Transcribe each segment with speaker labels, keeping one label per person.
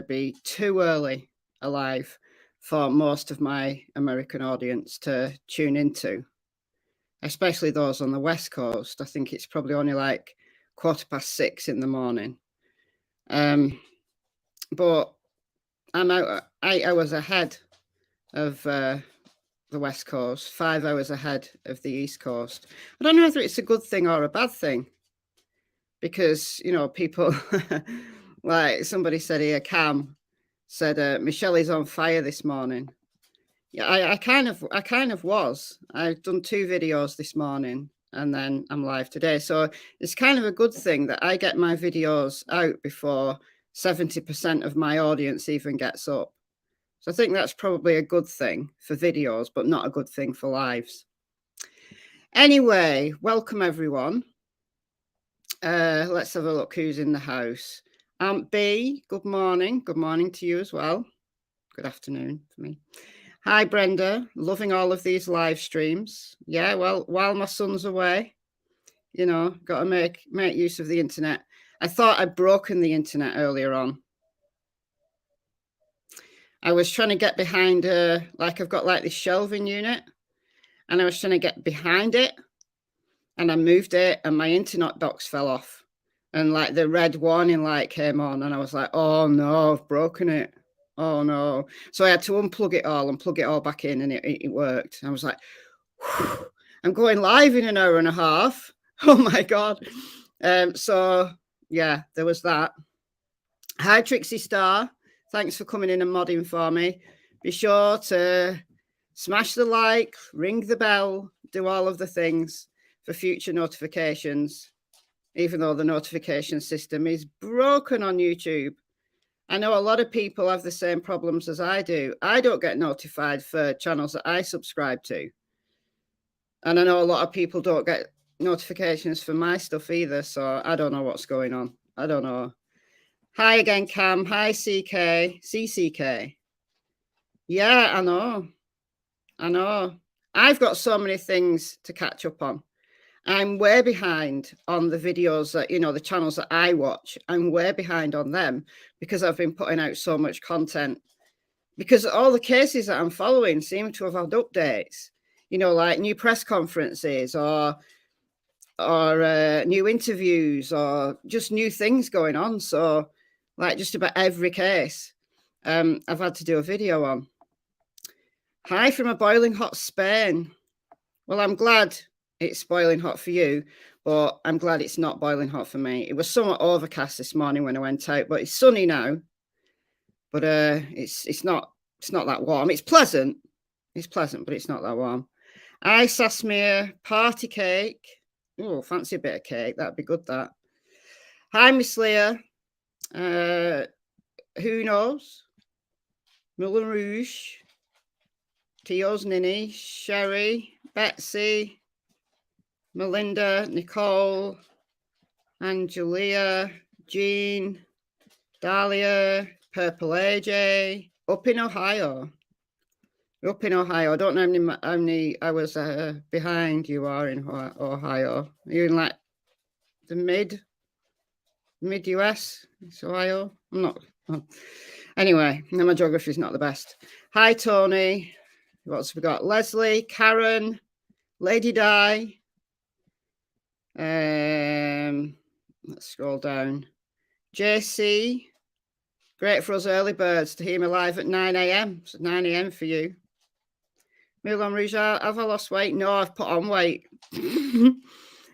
Speaker 1: be too early alive for most of my American audience to tune into, especially those on the West Coast. I think it's probably only like 6:15 in the morning. But I'm out 8 hours ahead of the West Coast, 5 hours ahead of the East Coast. I don't know whether it's a good thing or a bad thing, because, you know, people like somebody said here, Cam said, Michelle is on fire this morning. Yeah, I kind of was. I've done 2 videos this morning and then I'm live today. So it's kind of a good thing that I get my videos out before 70% of my audience even gets up. So I think that's probably a good thing for videos, but not a good thing for lives. Anyway, welcome everyone. Let's have a look who's in the house. Aunt B, good morning. Good morning to you as well. Good afternoon for me. Hi, Brenda. Loving all of these live streams. Yeah, well, while my son's away, you know, got to make use of the internet. I thought I'd broken the internet earlier on. I was trying to get behind, like I've got like this shelving unit, and I was trying to get behind it, and I moved it, and my internet box fell off, and like the red warning light came on, and I was like, oh no, I've broken it. Oh no. So I had to unplug it all and plug it all back in, and it worked. I was like, whew, I'm going live in an hour and a half. Oh my God. So yeah, there was that. Hi, Trixie Star. Thanks for coming in and modding for me. Be sure to smash the like, ring the bell, do all of the things for future notifications, even though the notification system is broken on YouTube. I know a lot of people have the same problems as I do. I don't get notified for channels that I subscribe to. And I know a lot of people don't get notifications for my stuff either. So I don't know what's going on. I don't know. Hi again, Cam. Hi, CCK. Yeah, I know. I've got so many things to catch up on. I'm way behind on the videos that, you know, the channels that I watch. I'm way behind on them because I've been putting out so much content. Because all the cases that I'm following seem to have had updates, you know, like new press conferences or new interviews or just new things going on. So, like just about every case, I've had to do a video on. Hi from a boiling hot Spain. Well, I'm glad it's boiling hot for you, but I'm glad it's not boiling hot for me. It was somewhat overcast this morning when I went out, but it's sunny now. But it's not that warm. It's pleasant, but it's not that warm. Hi, Sasmir. Party cake. Oh, fancy a bit of cake. That'd be good, that. Hi, Miss Leah. Who knows? Moulin Rouge. Tio's Ninny. Sherry. Betsy. Melinda. Nicole. Angelia. Jean. Dahlia. Purple AJ. Up in Ohio. Up in Ohio. I don't know how many hours behind you are in Ohio. Are you in like the mid US? It's Ohio. I'm not. Oh. Anyway, my geography is not the best. Hi, Tony. What else have we got? Leslie, Karen, Lady Di. Let's scroll down. JC. Great for us early birds to hear me live at 9 a.m. It's 9 a.m. for you. Moulin Rouge, have I lost weight? No, I've put on weight.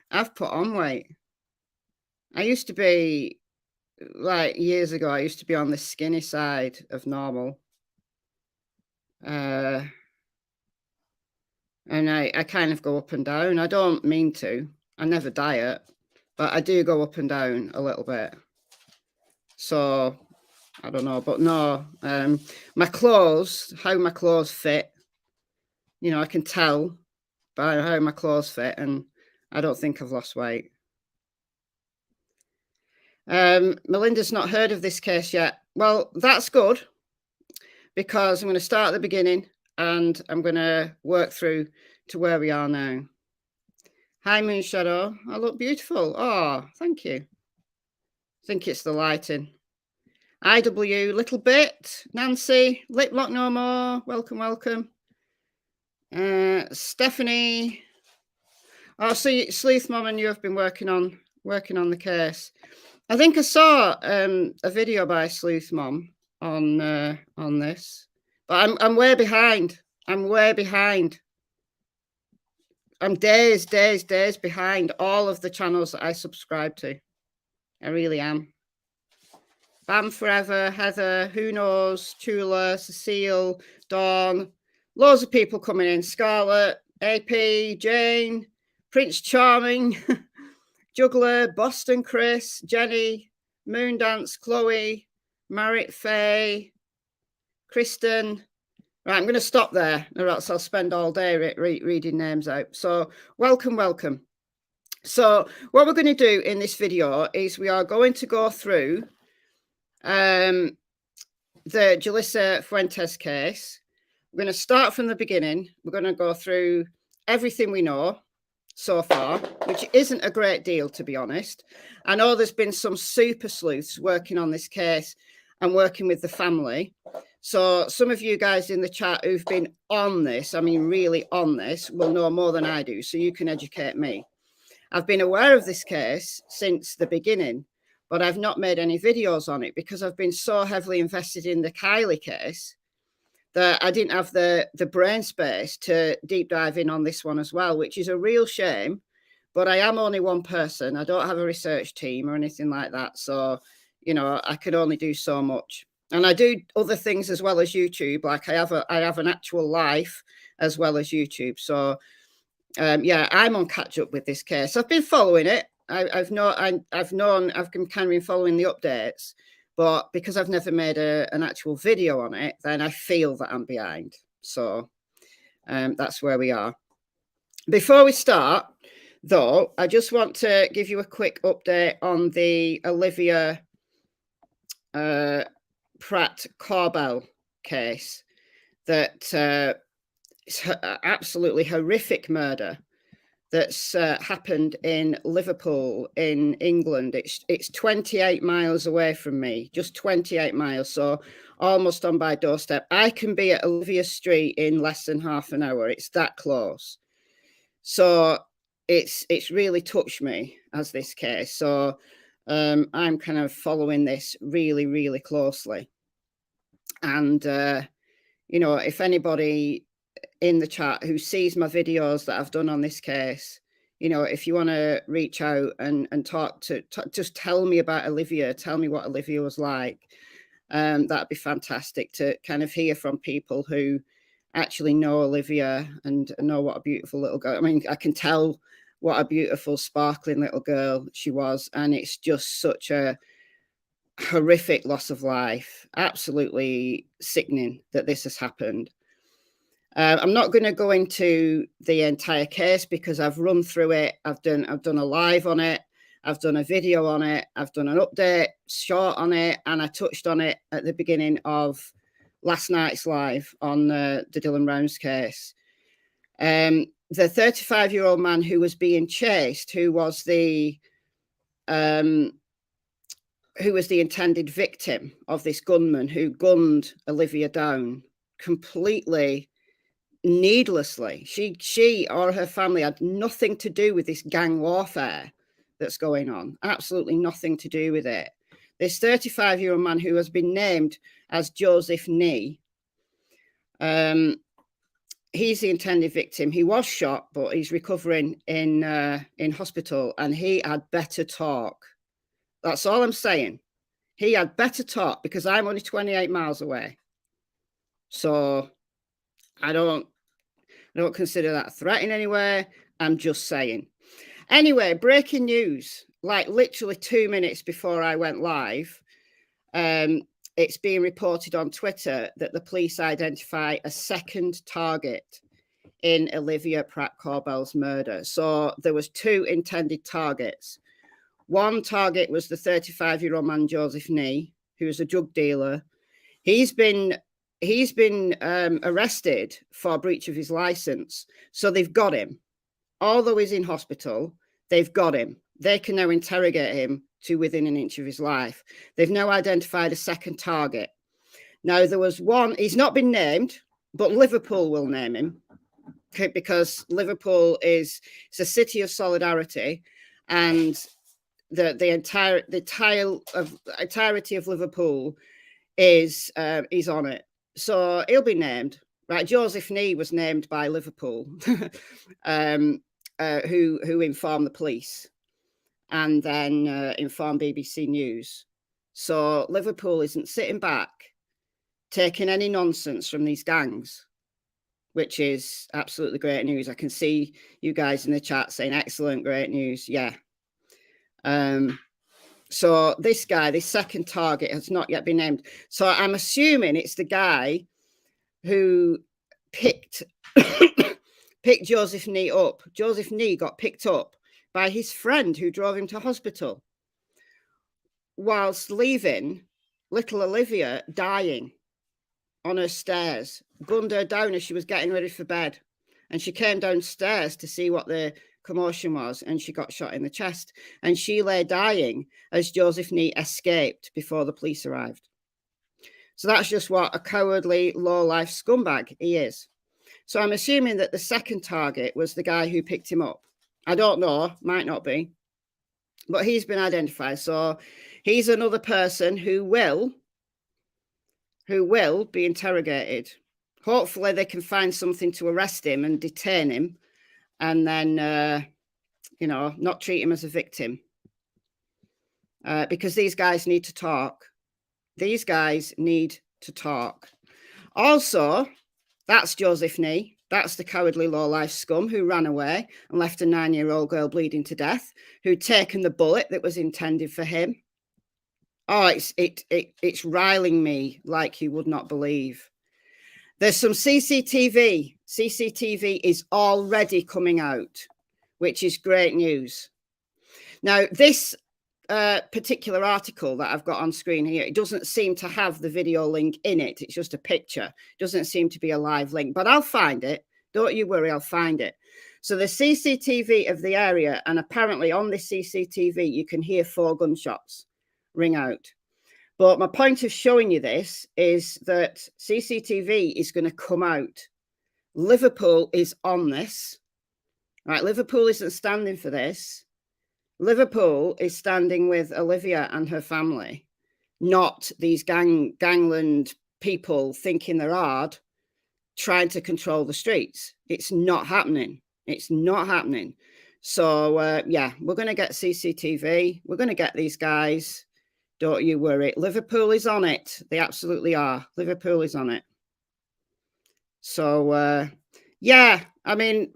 Speaker 1: I've put on weight. I used to be, like years ago, I used to be on the skinny side of normal. And I kind of go up and down. I don't mean to. I never diet, but I do go up and down a little bit. So I don't know, but no, my clothes, how my clothes fit, you know, I can tell by how my clothes fit, and I don't think I've lost weight. Melinda's not heard of this case yet. Well, that's good, because I'm going to start at the beginning and I'm going to work through to where we are now. Hi, Moon Shadow. I look beautiful. Oh, thank you. I think it's the lighting. IW, little bit. Nancy, lip lock no more. Welcome, welcome. Stephanie. Oh, so Sleuth Mom and you have been working on the case. I think I saw a video by Sleuth Mom on this, but I'm way behind. I'm way behind. I'm days behind all of the channels that I subscribe to. I really am. Bam Forever, Heather, Who Knows, Chula, Cecile, Dawn, loads of people coming in. Scarlett, AP, Jane, Prince Charming, Juggler, Boston Chris, Jenny, Moondance, Chloe, Marit, Faye, Kristen. Right, I'm going to stop there, or else I'll spend all day reading names out. So welcome, welcome. So what we're going to do in this video is we are going to go through the Jalissa Fuentes case. We're going to start from the beginning. We're going to go through everything we know so far, which isn't a great deal, to be honest. I know there's been some super sleuths working on this case and working with the family. So some of you guys in the chat who've been on this, I mean, really on this, will know more than I do. So you can educate me. I've been aware of this case since the beginning, but I've not made any videos on it because I've been so heavily invested in the Kylie case that I didn't have the brain space to deep dive in on this one as well, which is a real shame. But I am only one person. I don't have a research team or anything like that. So, you know, I can only do so much. And I do other things as well as YouTube. Like I have an actual life as well as YouTube. So, yeah, I'm on catch up with this case. I've been following it. I've been kind of following the updates, but because I've never made an actual video on it, then I feel that I'm behind. So that's where we are. Before we start, though, I just want to give you a quick update on the Olivia Pratt Corbell case. That it's absolutely horrific murder that's happened in Liverpool in England. It's 28 miles away from me, just 28 miles, so almost on my doorstep. I can be at Olivia Street in less than half an hour. It's that close. So it's really touched me as this case. So I'm kind of following this really, really closely. And, you know, if anybody in the chat who sees my videos that I've done on this case, you know, if you want to reach out and talk just tell me about Olivia, tell me what Olivia was like. That'd be fantastic to kind of hear from people who actually know Olivia and know what a beautiful little girl. I mean, I can tell what a beautiful, sparkling little girl she was. And it's just such a horrific loss of life. Absolutely sickening that this has happened. I'm not going to go into the entire case because I've run through it. I've done a live on it. I've done a video on it. I've done an update short on it, and I touched on it at the beginning of last night's live on the Dylan Rounds case. The 35-year-old man who was being chased, who was the intended victim of this gunman who gunned Olivia down completely needlessly. She or her family had nothing to do with this gang warfare that's going on. Absolutely nothing to do with it. This 35-year-old man who has been named as Joseph Nee, he's the intended victim. He was shot, but he's recovering in hospital, and he had better talk. That's all I'm saying. He had better talk because I'm only 28 miles away. So I don't consider that a threat in any way. I'm just saying. Anyway, breaking news, like literally 2 minutes before I went live, it's being reported on Twitter that the police identify a second target in Olivia Pratt Corbell's murder. So there was two intended targets. One target was the 35-year-old man, Joseph Nee, who was a drug dealer. He's been arrested for breach of his license. So they've got him. Although he's in hospital, they've got him. They can now interrogate him to within an inch of his life. They've now identified a second target. Now, there was one, he's not been named, but Liverpool will name him, because Liverpool is a city of solidarity, and the entirety of Liverpool is on it. So he'll be named. Right, Joseph Nee was named by Liverpool, who informed the police, and then informed BBC News. So Liverpool isn't sitting back, taking any nonsense from these gangs, which is absolutely great news. I can see you guys in the chat saying, excellent, great news. Yeah. So this guy, this second target, has not yet been named. So I'm assuming it's the guy who picked Joseph Nee up. Joseph Nee got picked up by his friend who drove him to hospital, whilst leaving little Olivia dying on her stairs, gunned her down as she was getting ready for bed. And she came downstairs to see what the commotion was, and she got shot in the chest. And she lay dying as Joseph Nee escaped before the police arrived. So that's just what a cowardly, low-life scumbag he is. So I'm assuming that the second target was the guy who picked him up. I don't know, might not be, but he's been identified. So he's another person who will be interrogated. Hopefully they can find something to arrest him and detain him, and then, not treat him as a victim. Because these guys need to talk. These guys need to talk. Also, that's Joseph Nee. That's the cowardly low-life scum who ran away and left a 9-year-old girl bleeding to death, who'd taken the bullet that was intended for him. Oh, it's riling me like you would not believe. There's some CCTV. CCTV is already coming out, which is great news. Now, this particular article that I've got on screen here, it doesn't seem to have the video link in it. It's just a picture. It doesn't seem to be a live link, but I'll find it. Don't you worry, I'll find it. So the CCTV of the area, and apparently on this CCTV, you can hear 4 gunshots ring out. But my point of showing you this is that CCTV is going to come out. Liverpool is on this. Right, Liverpool isn't standing for this. Liverpool is standing with Olivia and her family, not these gangland people thinking they're hard, trying to control the streets. It's not happening. It's not happening. So, yeah, we're going to get CCTV. We're going to get these guys. Don't you worry. Liverpool is on it. They absolutely are. Liverpool is on it. So, yeah, I mean,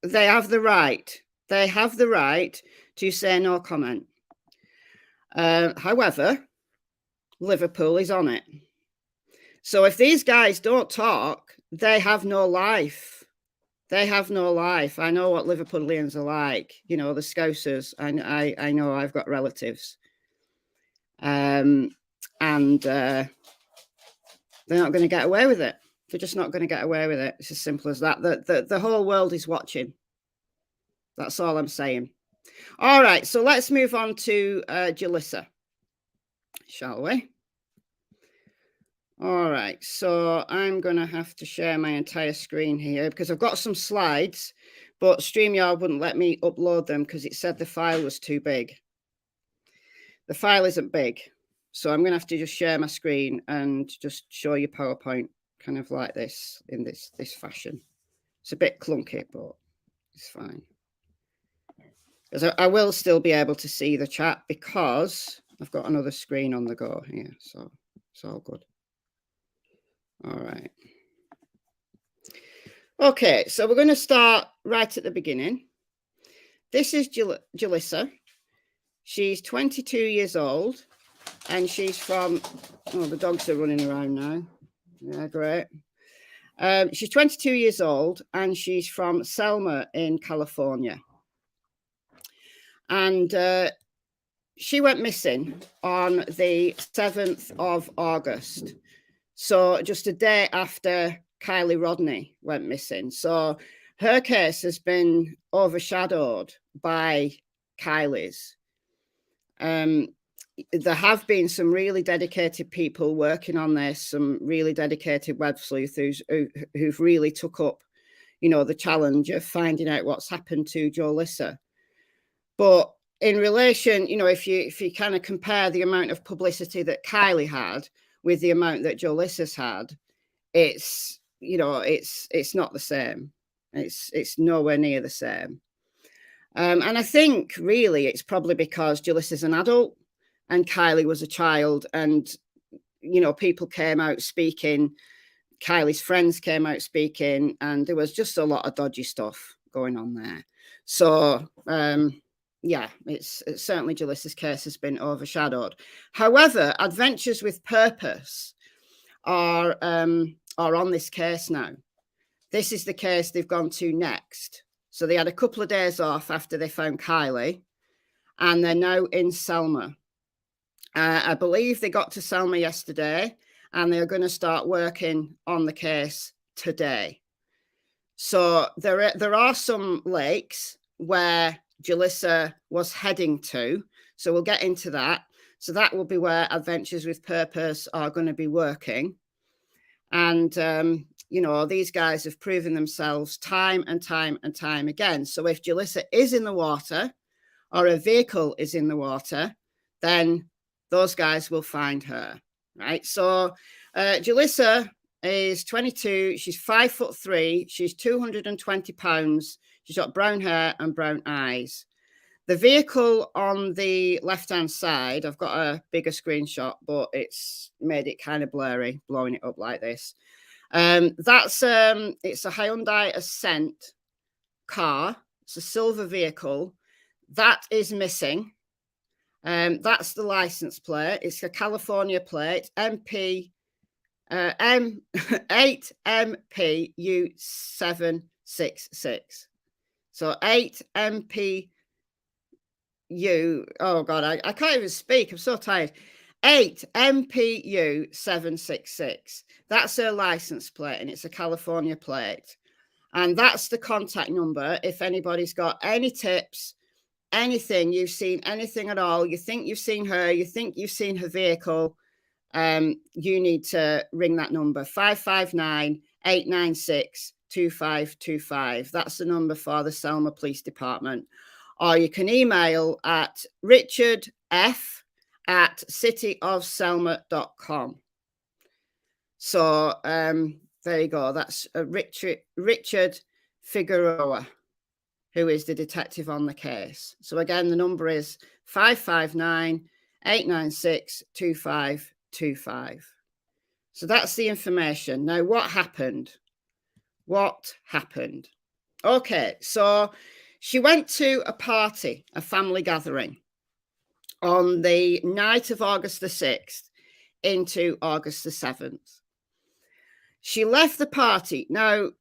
Speaker 1: they have the right. They have the right to say no comment. However, Liverpool is on it. So if these guys don't talk, they have no life. They have no life. I know what Liverpoolians are like. You know, the Scousers. I know I've got relatives. And they're not going to get away with it. They're just not going to get away with it. It's as simple as that. The whole world is watching. That's all I'm saying. All right, so let's move on to Jalissa, shall we? All right, so I'm going to have to share my entire screen here because I've got some slides, but StreamYard wouldn't let me upload them because it said the file was too big. The file isn't big, so I'm going to have to just share my screen and just show you PowerPoint kind of like this, in this fashion. It's a bit clunky, but it's fine. Because I will still be able to see the chat because I've got another screen on the go here, so it's all good. All right. Okay, so we're going to start right at the beginning. This is Jalissa. She's 22 years old, and she's from, oh, the dogs are running around now. Yeah, great. She's 22 years old, and she's from Selma in California. And she went missing on the 7th of August. So just a day after Kylie Rodney went missing. So her case has been overshadowed by Kylie's. There have been some really dedicated people working on this, some really dedicated web sleuths who've really took up, the challenge of finding out what's happened to Jolissa. But in relation, if you kind of compare the amount of publicity that Kylie had with the amount that Jolissa's had, it's not the same. It's nowhere near the same. And I think really it's probably because Jalissa's an adult and Kylie was a child, and people came out speaking. Kylie's friends came out speaking, and there was just a lot of dodgy stuff going on there. So yeah, it's certainly Jalissa's case has been overshadowed. However, Adventures with Purpose are on this case now. This is the case they've gone to next. So they had a couple of days off after they found Kylie, and they're now in Selma. I believe they got to Selma yesterday, and they're going to start working on the case today. So there are some lakes where Jalissa was heading to. So we'll get into that. So that will be where Adventures with Purpose are going to be working. And, these guys have proven themselves time and time and time again. So if Jalissa is in the water or a vehicle is in the water, then those guys will find her, right? So Jalissa is 22. She's 5'3". She's 220 pounds. She's got brown hair and brown eyes. The vehicle on the left-hand side, I've got a bigger screenshot, but it's made it kind of blurry, blowing it up like this. It's a Hyundai Ascent car. It's a silver vehicle. That is missing. That's the license plate. It's a California plate, M8MPU766. So 8MPU. Oh God, I can't even speak. I'm so tired. 8MPU766. That's her license plate, and it's a California plate. And that's the contact number. If anybody's got any tips, anything, you've seen anything at all, you think you've seen her, you think you've seen her vehicle, you need to ring that number, 559-896-2525. That's the number for the Selma Police Department. Or you can email at richardf@cityofselma.com. So there you go. That's Richard Figueroa, who is the detective on the case. So again, the number is 559-896-2525. So that's the information. Now, what happened? Okay, so she went to a party, a family gathering, on the night of August the 6th into August the 7th. She left the party. Now,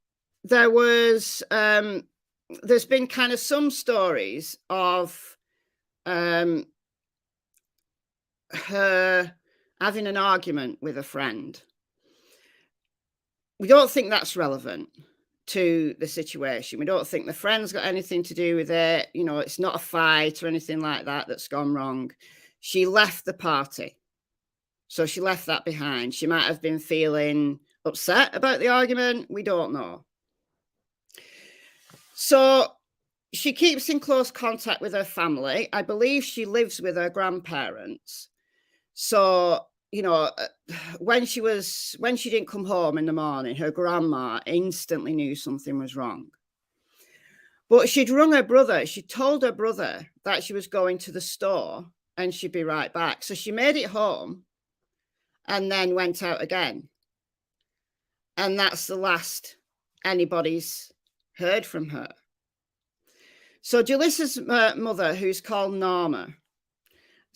Speaker 1: there's been kind of some stories of her having an argument with a friend. We don't think that's relevant to the situation. We don't think the friend's got anything to do with it. It's not a fight or anything like that that's gone wrong. She left the party. So she left that behind. She might have been feeling upset about the argument. We don't know. So she keeps in close contact with her family. I believe she lives with her grandparents. So, when she didn't come home in the morning, her grandma instantly knew something was wrong. But she'd rung her brother. She told her brother that she was going to the store and she'd be right back. So she made it home and then went out again. And that's the last anybody's heard from her. So Jalissa's mother, who's called Norma,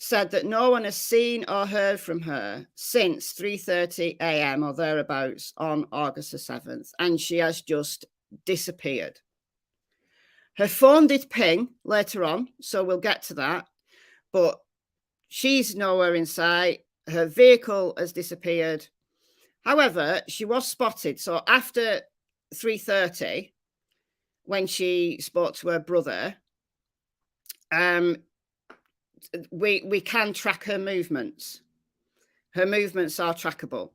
Speaker 1: said that no one has seen or heard from her since 3:30 a.m. or thereabouts on August the 7th, and she has just disappeared. Her phone did ping later on, so we'll get to that, but she's nowhere in sight. Her vehicle has disappeared. However, she was spotted. So after 3:30, when she spoke to her brother, we can track her movements. Her movements are trackable.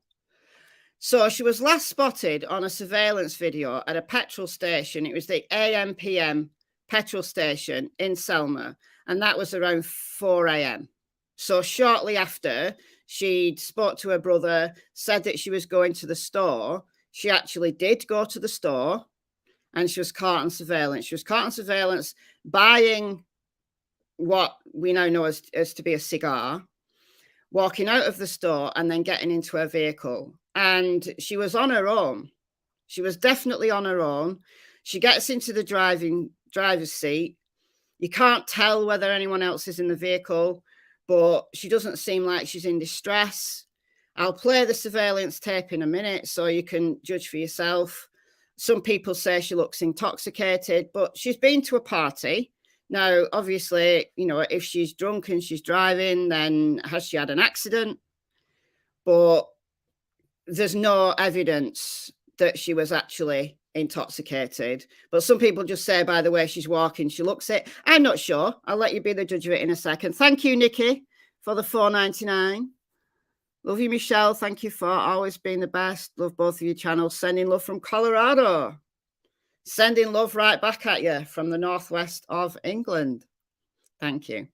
Speaker 1: So she was last spotted on a surveillance video at a petrol station. It was the AM/PM petrol station in Selma, and that was around 4 a.m. So shortly after, she spoke to her brother, said that she was going to the store. She actually did go to the store, and she was caught on surveillance. She was caught on surveillance buying what we now know as to be a cigar, walking out of the store and then getting into her vehicle. And she was on her own. She was definitely on her own. She gets into the driver's seat. You can't tell whether anyone else is in the vehicle, but she doesn't seem like she's in distress. I'll play the surveillance tape in a minute so you can judge for yourself. Some people say she looks intoxicated, but she's been to a party. Now, obviously, you know, if she's drunk and she's driving, then has she had an accident? But there's no evidence that she was actually intoxicated. But some people just say by the way she's walking, she looks it. I'm not sure. I'll let you be the judge of it in a second. Thank you, Nikki, for the $4.99. Love you, Michelle. Thank you for always being the best. Love both of your channels. Sending love from Colorado. Sending love right back at you from the northwest of England. Thank you.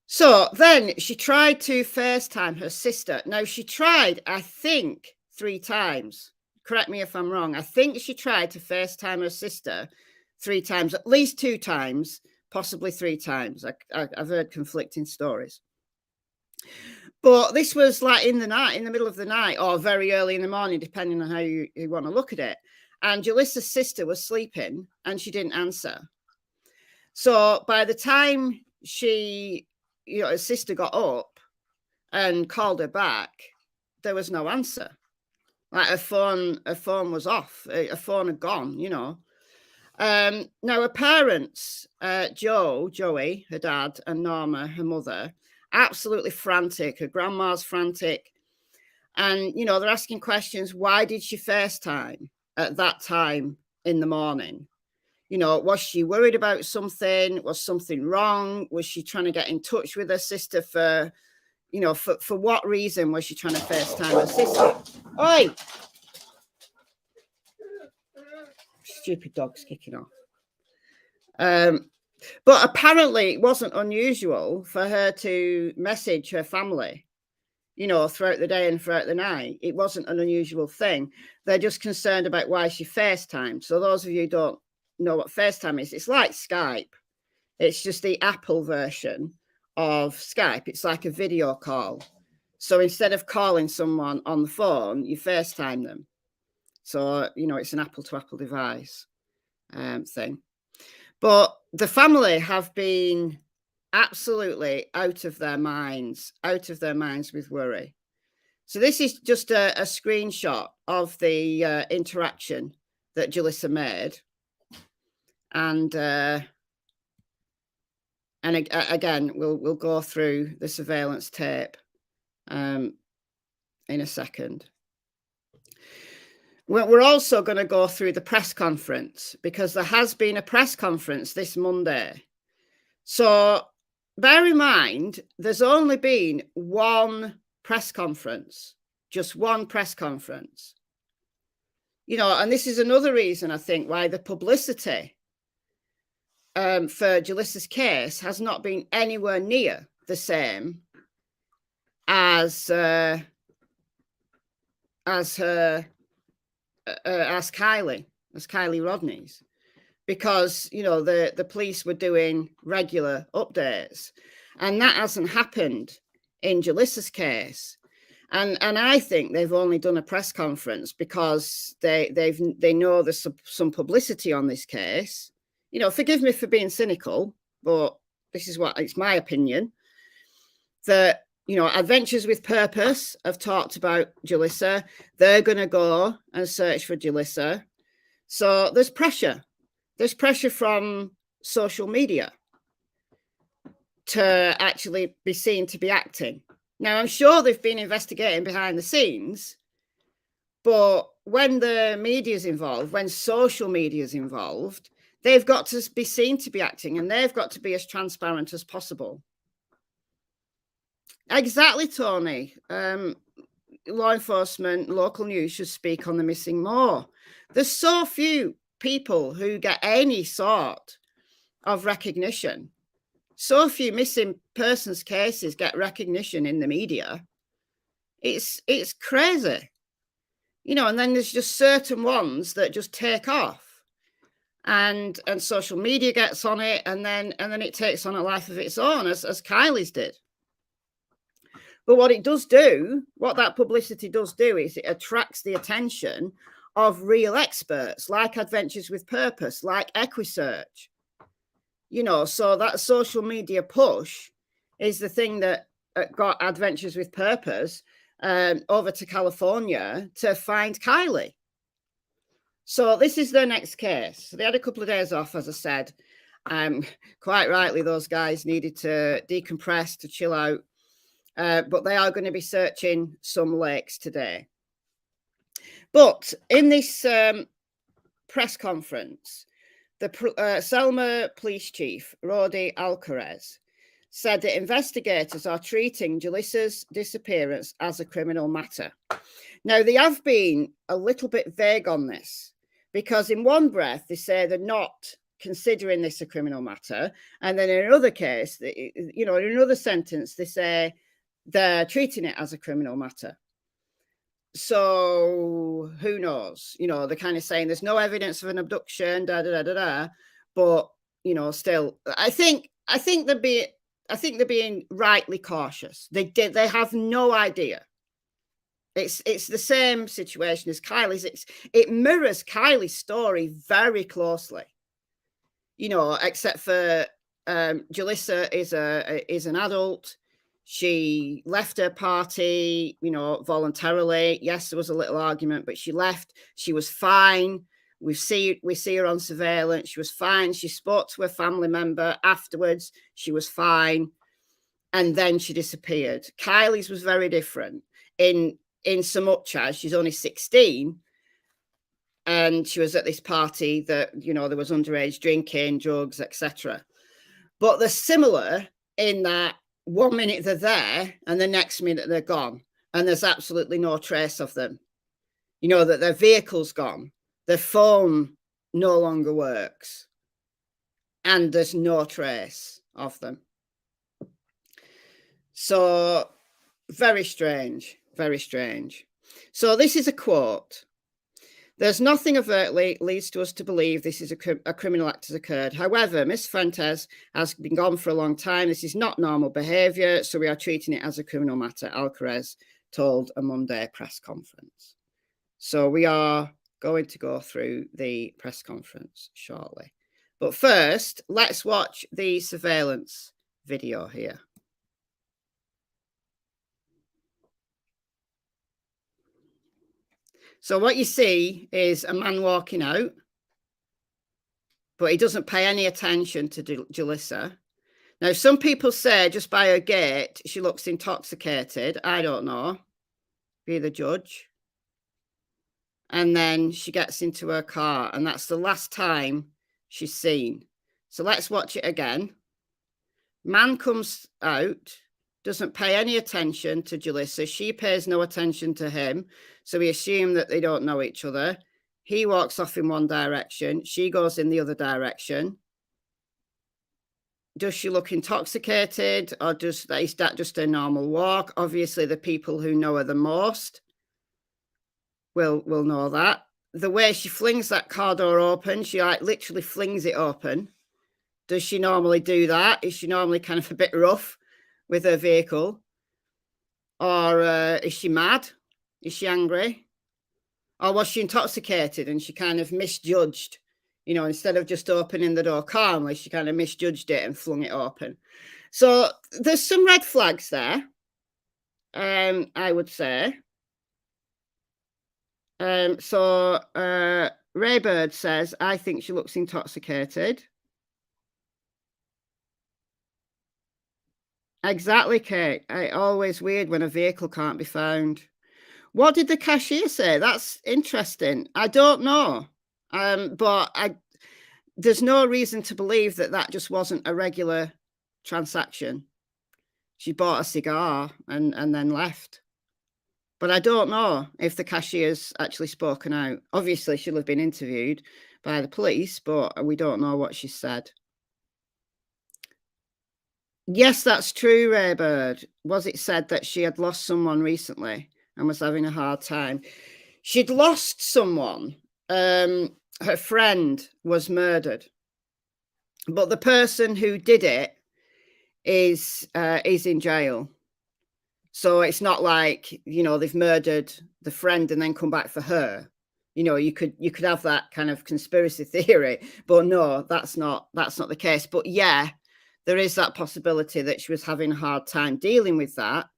Speaker 1: So then she tried to FaceTime her sister. Now, she tried, I think, 3 times. Correct me if I'm wrong. I think she tried to FaceTime her sister 3 times, at least 2 times, possibly 3 times. I've heard conflicting stories. But this was like in the night, in the middle of the night, or very early in the morning, depending on how you want to look at it. And Jalissa's sister was sleeping and she didn't answer. So by the time she, you know, her sister got up and called her back, there was no answer. Like her phone was off. Her phone had gone, you know. Now her parents, Joey, her dad, and Norma, her mother, absolutely frantic. Her grandma's frantic. And, you know, they're asking questions. Why did she FaceTime at that time in the morning? You know, was she worried about something? Was something wrong? Was she trying to get in touch with her sister for, you know, for what reason was she trying to FaceTime her sister? Oi! Stupid dog's kicking off. But apparently it wasn't unusual for her to message her family, you know, throughout the day and throughout the night. It wasn't an unusual thing. They're just concerned about why she FaceTimed. So those of you who don't know what FaceTime is, it's like Skype. It's just the Apple version of Skype. It's like a video call. So instead of calling someone on the phone, you FaceTime them. So, you know, it's an Apple to Apple device thing. But the family have been absolutely out of their minds with worry. So this is just a screenshot of the interaction that Jalissa made. And again, we'll go through the surveillance tape in a second. We're also going to go through the press conference because there has been a press conference this Monday. So bear in mind, there's only been one press conference, just one press conference. You know, and this is another reason, I think, why the publicity for Jalissa's case has not been anywhere near the same as Kylie Rodney's, because, you know, the police were doing regular updates, and that hasn't happened in Jalissa's case. And I think they've only done a press conference because they know there's some publicity on this case. You know, forgive me for being cynical, but this is what it's my opinion, that, you know, Adventures with Purpose have talked about Jalissa. They're going to go and search for Jalissa. So there's pressure. There's pressure from social media to actually be seen to be acting. Now, I'm sure they've been investigating behind the scenes, but when the media's involved, when social media's involved, they've got to be seen to be acting, and they've got to be as transparent as possible. Exactly, Tony. Law enforcement, local news should speak on the missing more. There's so few people who get any sort of recognition. So few missing persons cases get recognition in the media. It's crazy, you know. And then there's just certain ones that just take off, and social media gets on it, and then it takes on a life of its own, as Kylie's did. But what it does do, what that publicity does do, is it attracts the attention of real experts like Adventures with Purpose, like Equisearch. You know, so that social media push is the thing that got Adventures with Purpose over to California to find Kylie. So this is their next case. So they had a couple of days off, as I said. Quite rightly, those guys needed to decompress, to chill out. But they are going to be searching some lakes today. But in this press conference, the Selma Police Chief, Rodi Alcarez, said that investigators are treating Jalissa's disappearance as a criminal matter. Now, they have been a little bit vague on this, because in one breath, they say they're not considering this a criminal matter. And then in another case, you know, in another sentence, they say they're treating it as a criminal matter. So who knows? You know, they're kind of saying there's no evidence of an abduction, but you know, still, I think they're being rightly cautious. They have no idea. It's the same situation as Kylie's. It mirrors Kylie's story very closely. You know, except for Jalissa is an adult. She left her party, you know, voluntarily. Yes, there was a little argument, but she left. She was fine. We see her on surveillance. She was fine. She spoke to her family member afterwards. She was fine. And then she disappeared. Kylie's was very different in so much as she's only 16. And she was at this party that, you know, there was underage drinking, drugs, etc. But they're similar in that 1 minute they're there and the next minute they're gone, and there's absolutely no trace of them. You know, that their vehicle's gone, their phone no longer works, and there's no trace of them. So very strange, very strange. So this is a quote. There's nothing overtly leads to us to believe this is a criminal act has occurred. However, Miss Fuentes has been gone for a long time. This is not normal behaviour, so we are treating it as a criminal matter, Alcarez told a Monday press conference. So we are going to go through the press conference shortly. But first, let's watch the surveillance video here. So what you see is a man walking out, but he doesn't pay any attention to Jalissa. Now, some people say just by her gait, she looks intoxicated. I don't know. Be the judge. And then she gets into her car, and that's the last time she's seen. So let's watch it again. Man comes out, doesn't pay any attention to Jalissa. She pays no attention to him. So we assume that they don't know each other. He walks off in one direction. She goes in the other direction. Does she look intoxicated, or is that just a normal walk? Obviously, the people who know her the most will know that. The way she flings that car door open, she like literally flings it open. Does she normally do that? Is she normally kind of a bit rough with her vehicle? Or is she mad? Is she angry? Or was she intoxicated and she kind of misjudged? You know, instead of just opening the door calmly, she kind of misjudged it and flung it open. So there's some red flags there, I would say. So Ray Bird says, I think she looks intoxicated. Exactly, Kate. Always weird when a vehicle can't be found. What did the cashier say? That's interesting. I don't know. But there's no reason to believe that that just wasn't a regular transaction. She bought a cigar and then left. But I don't know if the cashier's actually spoken out. Obviously, she'll have been interviewed by the police, but we don't know what she said. Yes, that's true, Raybird. Was it said that she had lost someone recently and was having a hard time? She'd lost someone. Her friend was murdered, but the person who did it is in jail. So it's not like, you know, they've murdered the friend and then come back for her. You know, you could have that kind of conspiracy theory, but no, that's not the case. But yeah, there is that possibility that she was having a hard time dealing with that.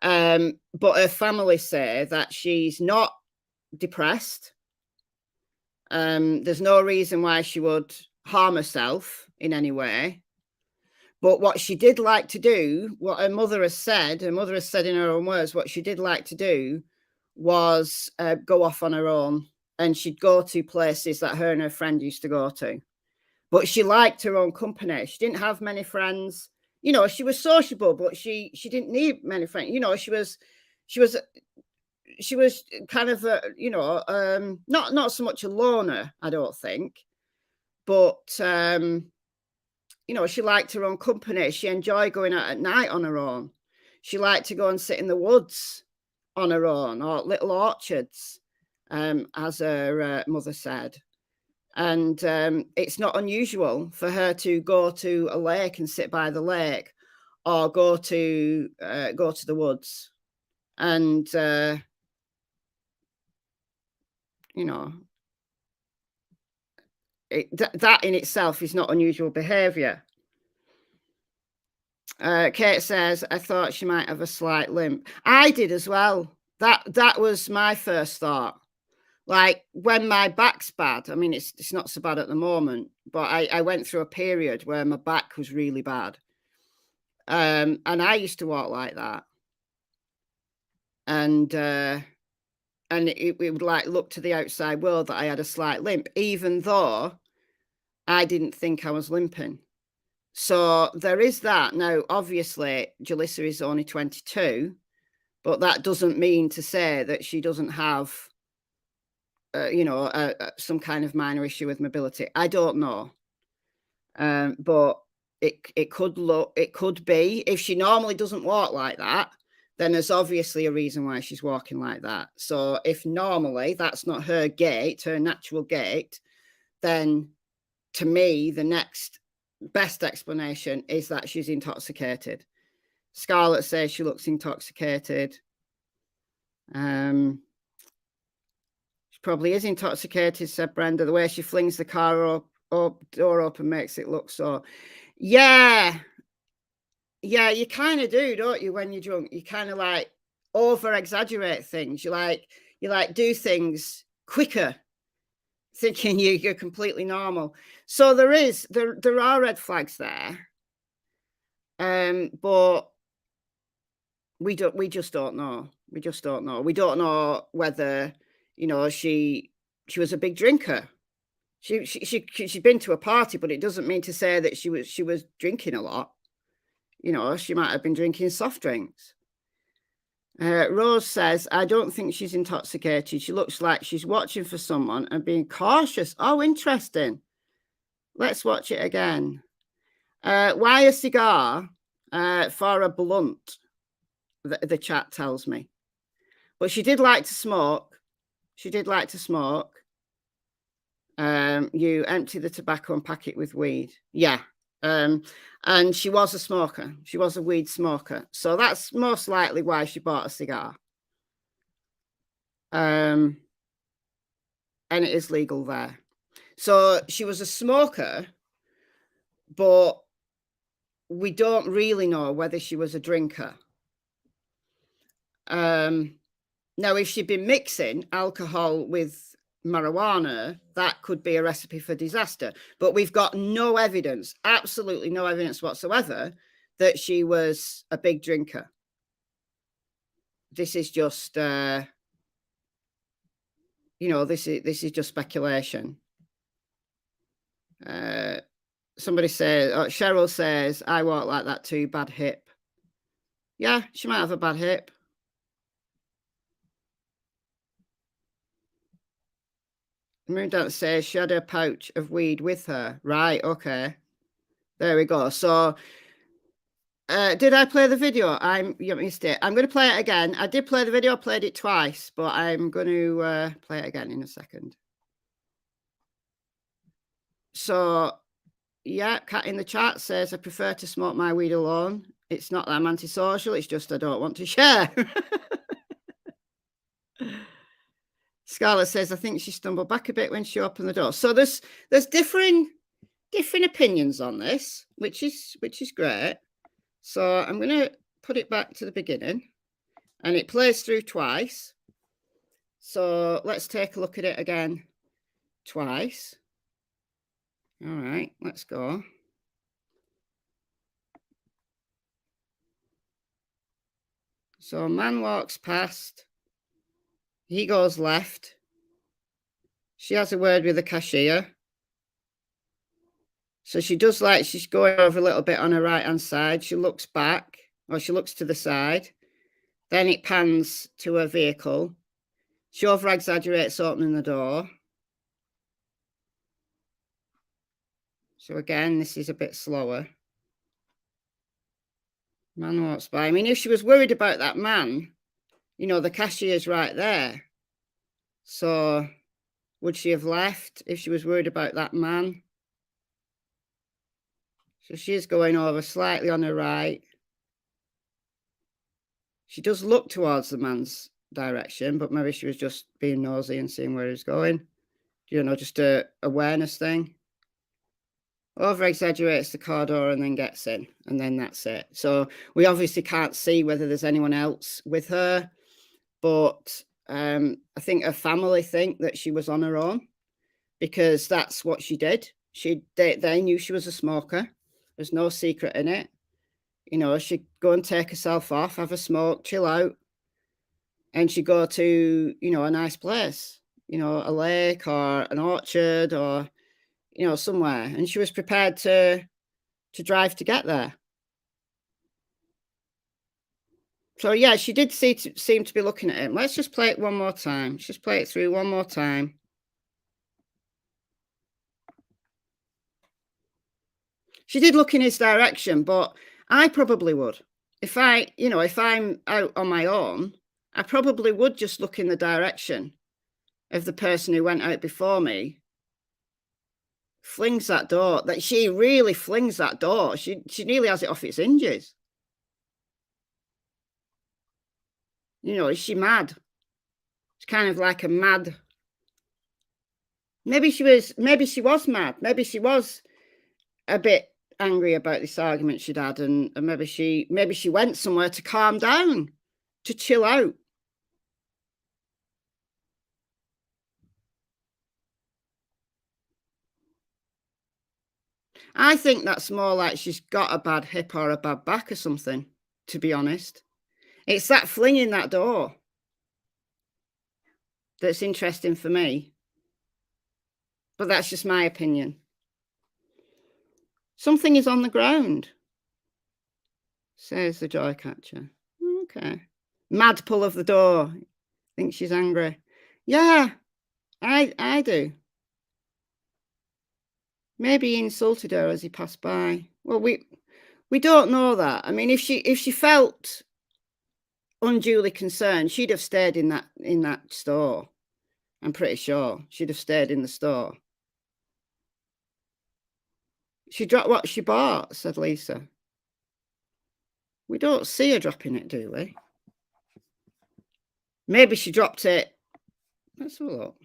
Speaker 1: But her family say that she's not depressed. There's no reason why she would harm herself in any way. But what she did like to do, what her mother has said in her own words, what she did like to do was go off on her own, and she'd go to places that her and her friend used to go to. But she liked her own company. She didn't have many friends. You know, she was sociable, but she didn't need many friends. You know, she was kind of you know, not so much a loner, I don't think, but you know, she liked her own company. She enjoyed going out at night on her own. She liked to go and sit in the woods on her own, or little orchards, as her mother said. And it's not unusual for her to go to a lake and sit by the lake, or go to the woods. And you know, that in itself is not unusual behavior. Kate says, I thought she might have a slight limp. I did as well. That was my first thought. Like, when my back's bad, I mean, it's not so bad at the moment, but I went through a period where my back was really bad. And I used to walk like that. And it would like look to the outside world that I had a slight limp, even though I didn't think I was limping. So there is that. Now, obviously, Jalissa is only 22, but that doesn't mean to say that she doesn't have, you know, some kind of minor issue with mobility. I don't know. But it could be, if she normally doesn't walk like that, then there's obviously a reason why she's walking like that. So if normally that's not her gait, her natural gait, then to me, the next best explanation is that she's intoxicated. Scarlett says she looks intoxicated. She probably is intoxicated, said Brenda. The way she flings the car door open makes it look so. Yeah, you kind of do, don't you? When you're drunk, you kind of like over exaggerate things. You like do things quicker, thinking you're completely normal. So there are red flags there, but we just don't know. We just don't know. We don't know whether, you know, she was a big drinker. She'd been to a party, but it doesn't mean to say that she was drinking a lot. You know, she might have been drinking soft drinks. Rose says, I don't think she's intoxicated. She looks like she's watching for someone and being cautious. Oh, interesting. Let's watch it again. Why a cigar? For a blunt, the chat tells me. But she did like to smoke. She did like to smoke. You empty the tobacco and pack it with weed. Yeah. And she was a smoker. She was a weed smoker. So that's most likely why she bought a cigar. And it is legal there. So she was a smoker, but we don't really know whether she was a drinker. Now, if she'd been mixing alcohol with marijuana, that could be a recipe for disaster. But we've got no evidence, absolutely no evidence whatsoever, that she was a big drinker. This is just, you know, this is just speculation. Somebody says, Cheryl says, I walk like that too, bad hip. Yeah, she might have a bad hip. Moondance says she had a pouch of weed with her. Right, okay. There we go. So, did I play the video? You missed it. I'm going to play it again. I did play the video, played it twice, but I'm going to play it again in a second. So, yeah, Kat in the chat says, I prefer to smoke my weed alone. It's not that I'm antisocial, it's just I don't want to share. Scarlett says, I think she stumbled back a bit when she opened the door. So there's different opinions on this, which is great. So I'm going to put it back to the beginning, and it plays through twice. So let's take a look at it again twice. All right, let's go. So a man walks past. He goes left. She has a word with the cashier. So she does like she's going over a little bit on her right-hand side. She looks back, or she looks to the side. Then it pans to her vehicle. She over-exaggerates opening the door. So again, this is a bit slower. Man walks by. I mean, if she was worried about that man, you know, the cashier's right there. So would she have left if she was worried about that man? So she is going over slightly on her right. She does look towards the man's direction, but maybe she was just being nosy and seeing where he's going. You know, just a awareness thing. Over exaggerates the car door and then gets in, and then that's it. So we obviously can't see whether there's anyone else with her, but I think her family think that she was on her own, because that's what she did. They knew she was a smoker. There's no secret in it. You know, she'd go and take herself off, have a smoke, chill out, and she'd go to, you know, a nice place, you know, a lake or an orchard or, you know, somewhere. And she was prepared to drive to get there. So, yeah, she did seem to be looking at him. Let's just play it one more time. Let's just play it through one more time. She did look in his direction, but I probably would. If I'm out on my own, I probably would just look in the direction of the person who went out before me. Flings that door. That she really flings that door. She nearly has it off its hinges. You know, is she mad? It's kind of like a mad. Maybe she was mad. Maybe she was a bit angry about this argument she'd had, and maybe she went somewhere to calm down, to chill out. I think that's more like she's got a bad hip or a bad back or something, to be honest. It's that flinging that door that's interesting for me. But that's just my opinion. Something is on the ground, says the joy catcher. Okay. Mad pull of the door. Think she's angry. Yeah, I do. Maybe he insulted her as he passed by. Well, we don't know that. I mean, if she felt unduly concerned, she'd have stayed in that store. I'm pretty sure she'd have stayed in the store. She dropped what she bought, said Lisa. We don't see her dropping it, do we? Maybe she dropped it. Let's have a look.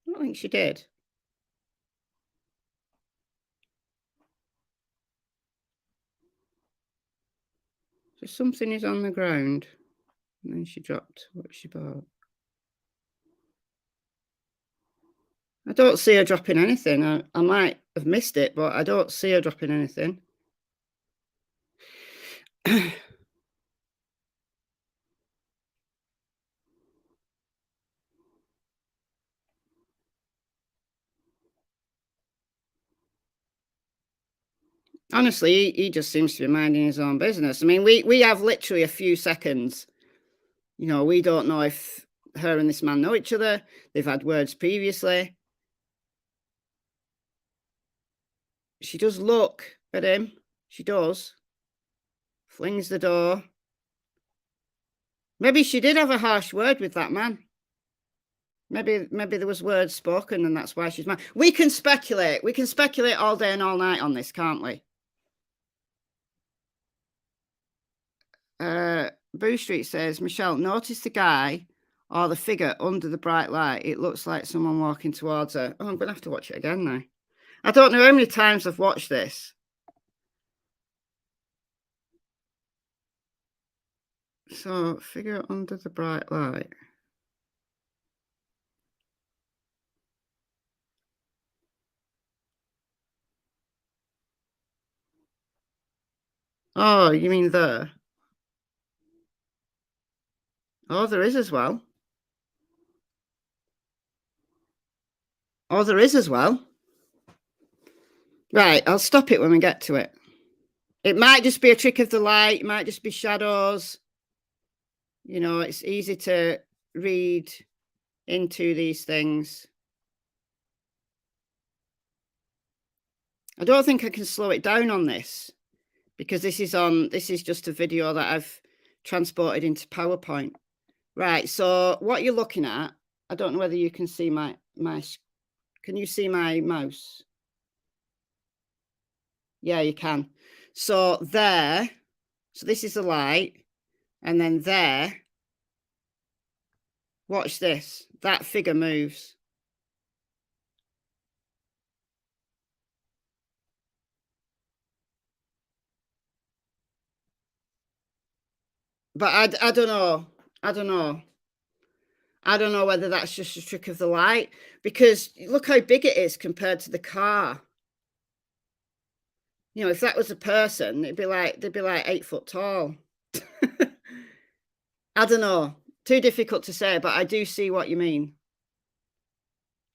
Speaker 1: I don't think she did. So something is on the ground, and then she dropped what she bought. I don't see her dropping anything. I might have missed it, but I don't see her dropping anything. Honestly, he just seems to be minding his own business. I mean, we have literally a few seconds. You know, we don't know if her and this man know each other. They've had words previously. She does look at him. She does. Flings the door. Maybe she did have a harsh word with that man. Maybe there was words spoken and that's why she's mad. We can speculate. We can speculate all day and all night on this, can't we? Boo Street says, Michelle, notice the guy or the figure under the bright light. It looks like someone walking towards her. Oh, I'm going to have to watch it again now. I don't know how many times I've watched this. So, figure under the bright light. Oh, you mean there? Oh, there is as well. Oh, there is as well. Right, I'll stop it when we get to it. It might just be a trick of the light. It might just be shadows. You know, it's easy to read into these things. I don't think I can slow it down on this because this is just a video that I've transported into PowerPoint. Right, so what you're looking at, I don't know whether you can see my can you see my mouse? Yeah, you can. So there, so this is the light, and then there, watch this, that figure moves. But I don't know. I don't know. I don't know whether that's just a trick of the light, because look how big it is compared to the car. You know, if that was a person, they'd be like 8 foot tall. I don't know. Too difficult to say, but I do see what you mean.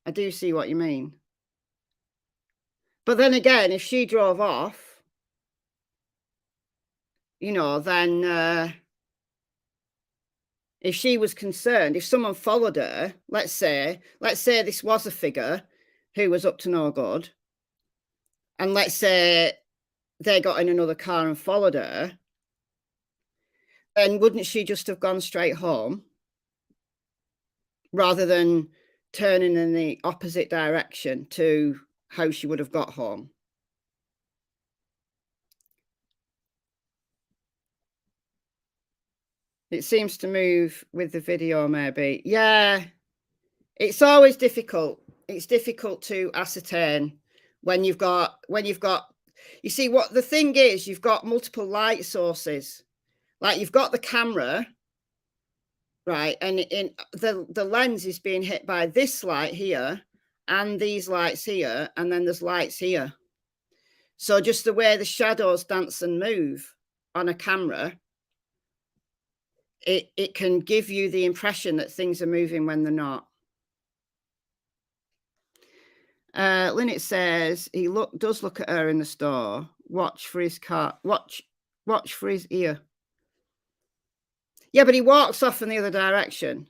Speaker 1: I do see what you mean. But then again, if she drove off, you know, then if she was concerned, if someone followed her, let's say this was a figure who was up to no good, and let's say they got in another car and followed her, then wouldn't she just have gone straight home rather than turning in the opposite direction to how she would have got home? It seems to move with the video, maybe. Yeah, it's always difficult. It's difficult to ascertain when you've got, you see what the thing is, you've got multiple light sources. Like you've got the camera, right? And in the lens is being hit by this light here and these lights here, and then there's lights here. So just the way the shadows dance and move on a camera, it can give you the impression that things are moving when they're not. Lynette says he does look at her in the store. Watch for his car. Watch for his ear. Yeah, but he walks off in the other direction.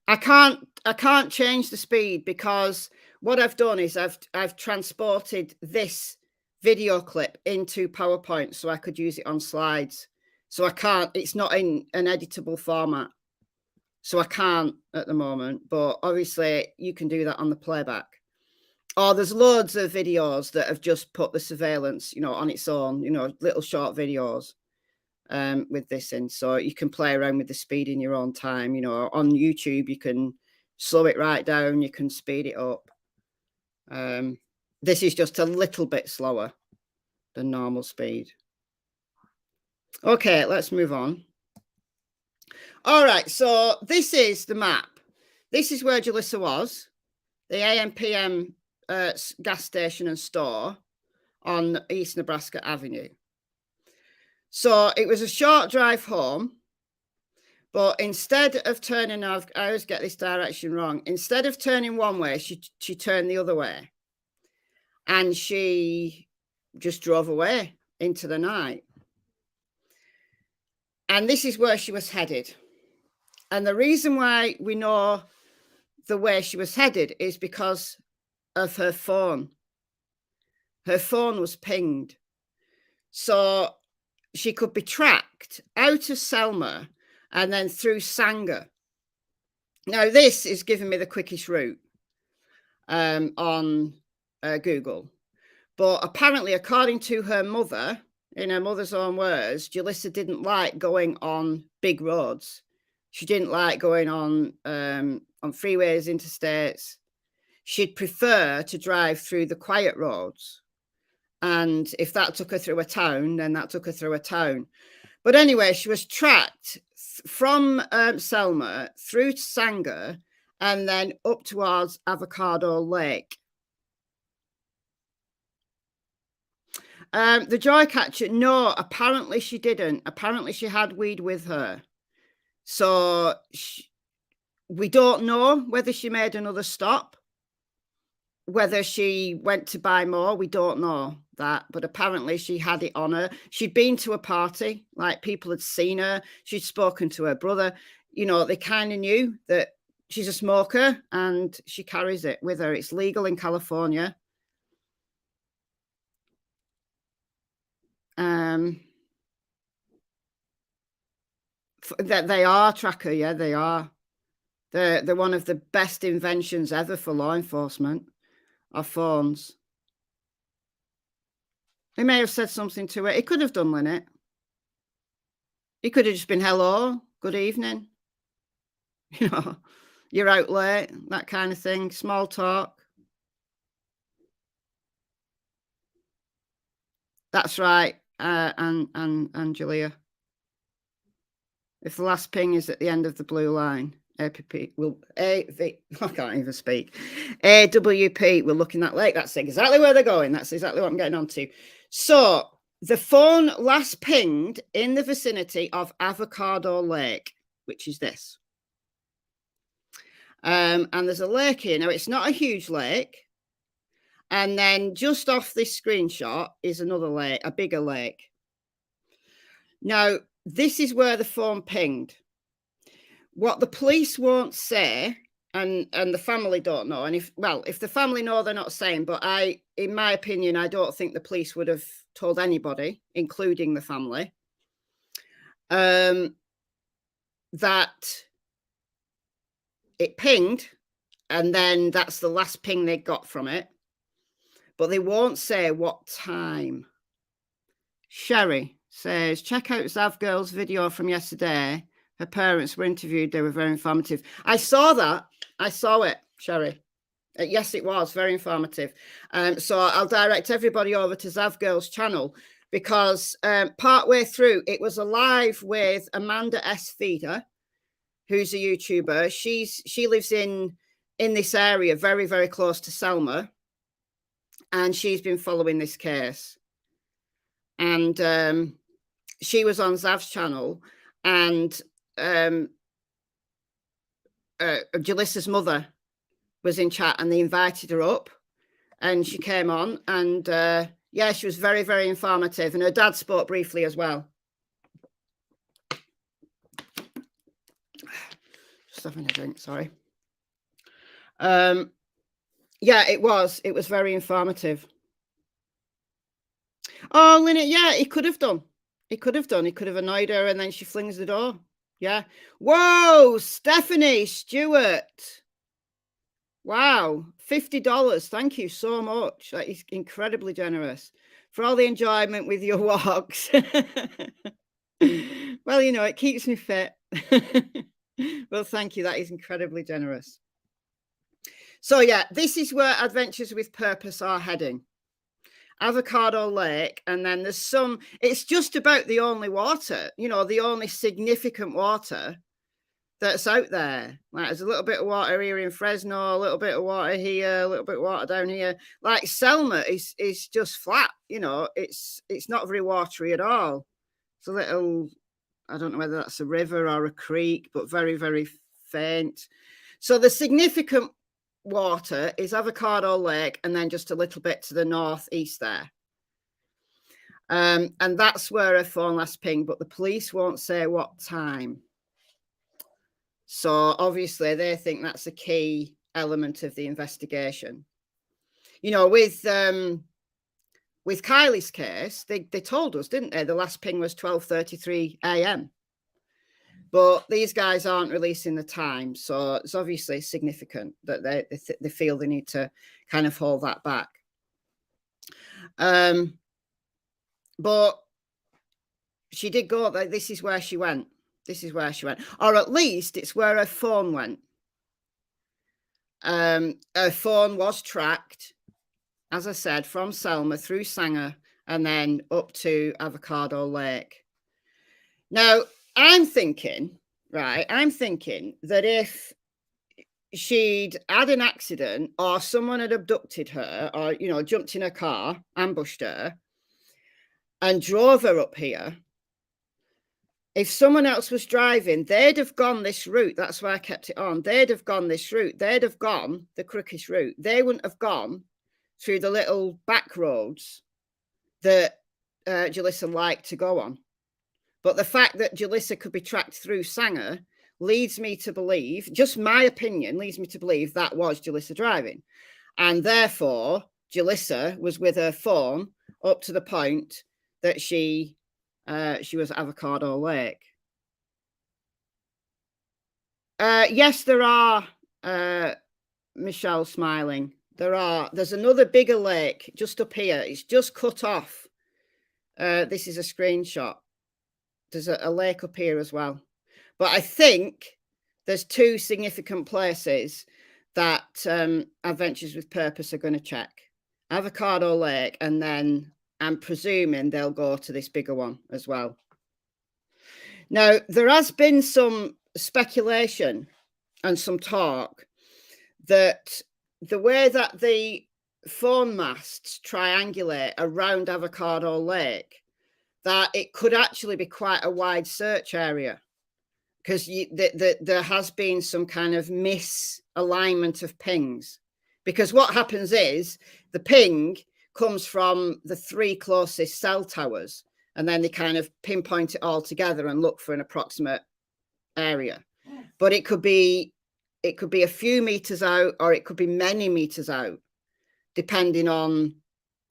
Speaker 1: I can't change the speed because what I've done is I've transported this video clip into PowerPoint so I could use it on slides. So I can't, it's not in an editable format. So I can't at the moment, but obviously you can do that on the playback. Or there's loads of videos that have just put the surveillance, you know, on its own, you know, little short videos with this in. So you can play around with the speed in your own time. You know, on YouTube, you can slow it right down, you can speed it up. This is just a little bit slower than normal speed. Okay, let's move on. All right, so this is the map. This is where Jalissa was, the AM/PM gas station and store on East Nebraska Avenue. So it was a short drive home, but instead of turning, I always get this direction wrong. Instead of turning one way, she turned the other way. And she just drove away into the night. And this is where she was headed. And the reason why we know the way she was headed is because of her phone. Her phone was pinged. So she could be tracked out of Selma and then through Sanger. Now, this is giving me the quickest route on Google. But apparently, according to her mother, in her mother's own words, Jalissa didn't like going on big roads. She didn't like going on freeways, interstates. She'd prefer to drive through the quiet roads. And if that took her through a town, then that took her through a town. But anyway, she was tracked from Selma through to Sanger and then up towards Avocado Lake. The joy catcher, no, apparently she didn't. Apparently she had weed with her. So we don't know whether she made another stop, whether she went to buy more. We don't know that, but apparently she had it on her. She'd been to a party, like people had seen her. She'd spoken to her brother. You know, they kind of knew that she's a smoker and she carries it with her. It's legal in California. That they are tracker, yeah, they are. They're one of the best inventions ever for law enforcement, are phones. He may have said something to it. He could have done, Lynette. He could have just been, hello, good evening. You know, you're out late, that kind of thing, small talk. That's right, Julia. If the last ping is at the end of the blue line, APP will I can't even speak. AWP will look in that lake. That's exactly where they're going. That's exactly what I'm getting onto. So the phone last pinged in the vicinity of Avocado Lake, which is this. And there's a lake here. Now, it's not a huge lake. And then just off this screenshot is another lake, a bigger lake. Now, this is where the phone pinged. What the police won't say, and the family don't know, and if the family know, they're not saying, but in my opinion, I don't think the police would have told anybody, including the family, that it pinged, and then that's the last ping they got from it. But they won't say what time. Sherry says, check out Zav Girl's video from yesterday. Her parents were interviewed. They were very informative. I saw that. I saw it, Sherry. Yes, it was very informative. So I'll direct everybody over to Zav Girl's channel, because partway through, it was a live with Amanda S. Feeder, who's a YouTuber. She lives in this area, very, very close to Selma. And she's been following this case. And she was on Zav's channel, and Jalissa's mother was in chat, and they invited her up, and she came on, and yeah, she was very, very informative. And her dad spoke briefly as well. Just having a drink, sorry. Yeah, it was very informative. Oh, Lynette, yeah, he could have done. He could have annoyed her, and then she flings the door. Yeah. Whoa, Stephanie Stewart. Wow, $50. Thank you so much. That is incredibly generous. For all the enjoyment with your walks. Well, you know, it keeps me fit. Well, thank you. That is incredibly generous. So, yeah, this is where Adventures with Purpose are heading. Avocado Lake, and then there's some, it's just about the only water, you know, the only significant water that's out there. Like, there's a little bit of water here in Fresno, a little bit of water here, a little bit of water down here. Like, Selma is just flat, you know, it's not very watery at all. It's a little, I don't know whether that's a river or a creek, but very, very faint. So the significant water is Avocado Lake, and then just a little bit to the northeast there. And that's where her phone last pinged, but the police won't say what time. So obviously they think that's a key element of the investigation. You know, with Kylie's case, they told us, didn't they? The last ping was 12:33 a.m. But these guys aren't releasing the time, so it's obviously significant that they feel they need to kind of hold that back. But she did go. This is where she went. This is where she went, or at least it's where her phone went. Her phone was tracked, as I said, from Selma through Sanger and then up to Avocado Lake. Now, I'm thinking that if she'd had an accident or someone had abducted her or, you know, jumped in her car, ambushed her and drove her up here, if someone else was driving, they'd have gone this route. That's why I kept it on. They'd have gone this route. They'd have gone the crookish route. They wouldn't have gone through the little back roads that Jalissa liked to go on. But the fact that Jalissa could be tracked through Sanger leads me to believe, just my opinion, leads me to believe that was Jalissa driving. And therefore, Jalissa was with her phone up to the point that she was at Avocado Lake. Yes, there are, Michelle smiling. There's another bigger lake just up here. It's just cut off. This is a screenshot. There's a lake up here as well. But I think there's two significant places that Adventures with Purpose are going to check. Avocado Lake, and then I'm presuming they'll go to this bigger one as well. Now, there has been some speculation and some talk that the way that the phone masts triangulate around Avocado Lake, that it could actually be quite a wide search area, because there has been some kind of misalignment of pings. Because what happens is the ping comes from the three closest cell towers, and then they kind of pinpoint it all together and look for an approximate area. But it could be a few meters out, or it could be many meters out, depending on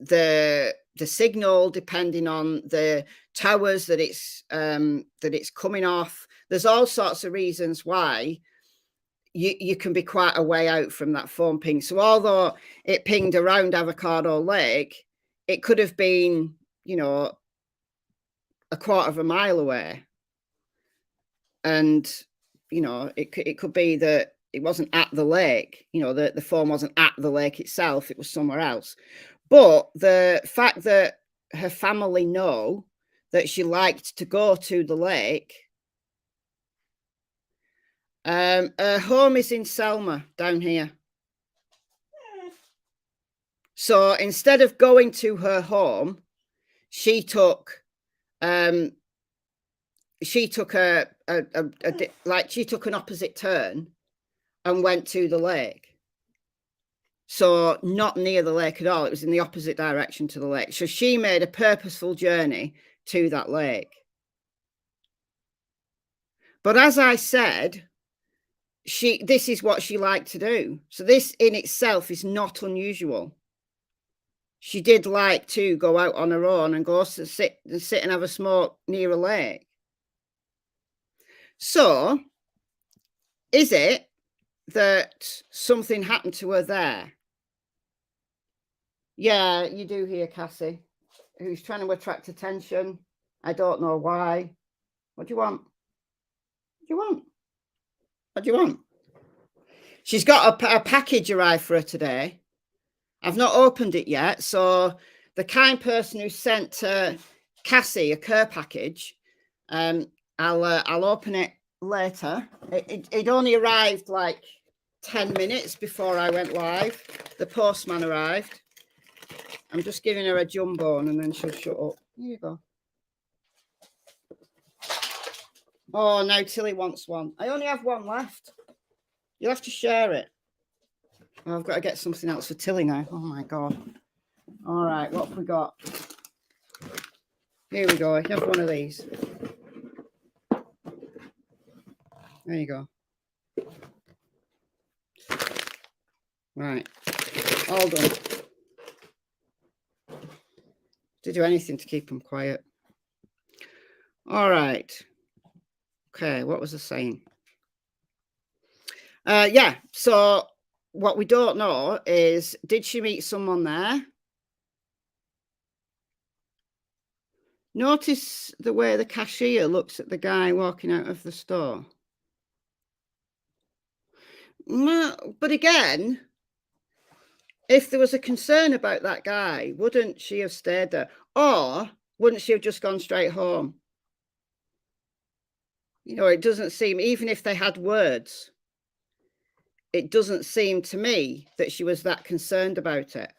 Speaker 1: the signal, depending on the towers that it's coming off. There's all sorts of reasons why you can be quite a way out from that phone ping. So although it pinged around Avocado Lake, it could have been, you know, a quarter of a mile away. And, you know, it could be that it wasn't at the lake, you know, the phone wasn't at the lake itself, it was somewhere else. But the fact that her family know that she liked to go to the lake, her home is in Selma, down here. So instead of going to her home, she took an opposite turn and went to the lake. So not near the lake at all. It was in the opposite direction to the lake. So she made a purposeful journey to that lake. But as I said, this is what she liked to do. So this in itself is not unusual. She did like to go out on her own and go to sit and have a smoke near a lake. So is it that something happened to her there? Yeah, you do hear Cassie, who's trying to attract attention. I don't know why. What do you want? What do you want? What do you want? She's got a package arrive for her today. I've not opened it yet. So the kind person who sent Cassie a care package, I'll open it later. It only arrived like 10 minutes before I went live. The postman arrived. I'm just giving her a jumbo and then she'll shut up. Here you go. Oh, now Tilly wants one. I only have one left. You'll have to share it. Oh, I've got to get something else for Tilly now. Oh, my God. All right, what have we got? Here we go. Have one of these. There you go. Right. All done. To do anything to keep them quiet. All right. Okay, what was I saying? Yeah, so what we don't know is, did she meet someone there? Notice the way the cashier looks at the guy walking out of the store. But again, if there was a concern about that guy, wouldn't she have stayed there? Or wouldn't she have just gone straight home? You know, it doesn't seem, even if they had words, it doesn't seem to me that she was that concerned about it.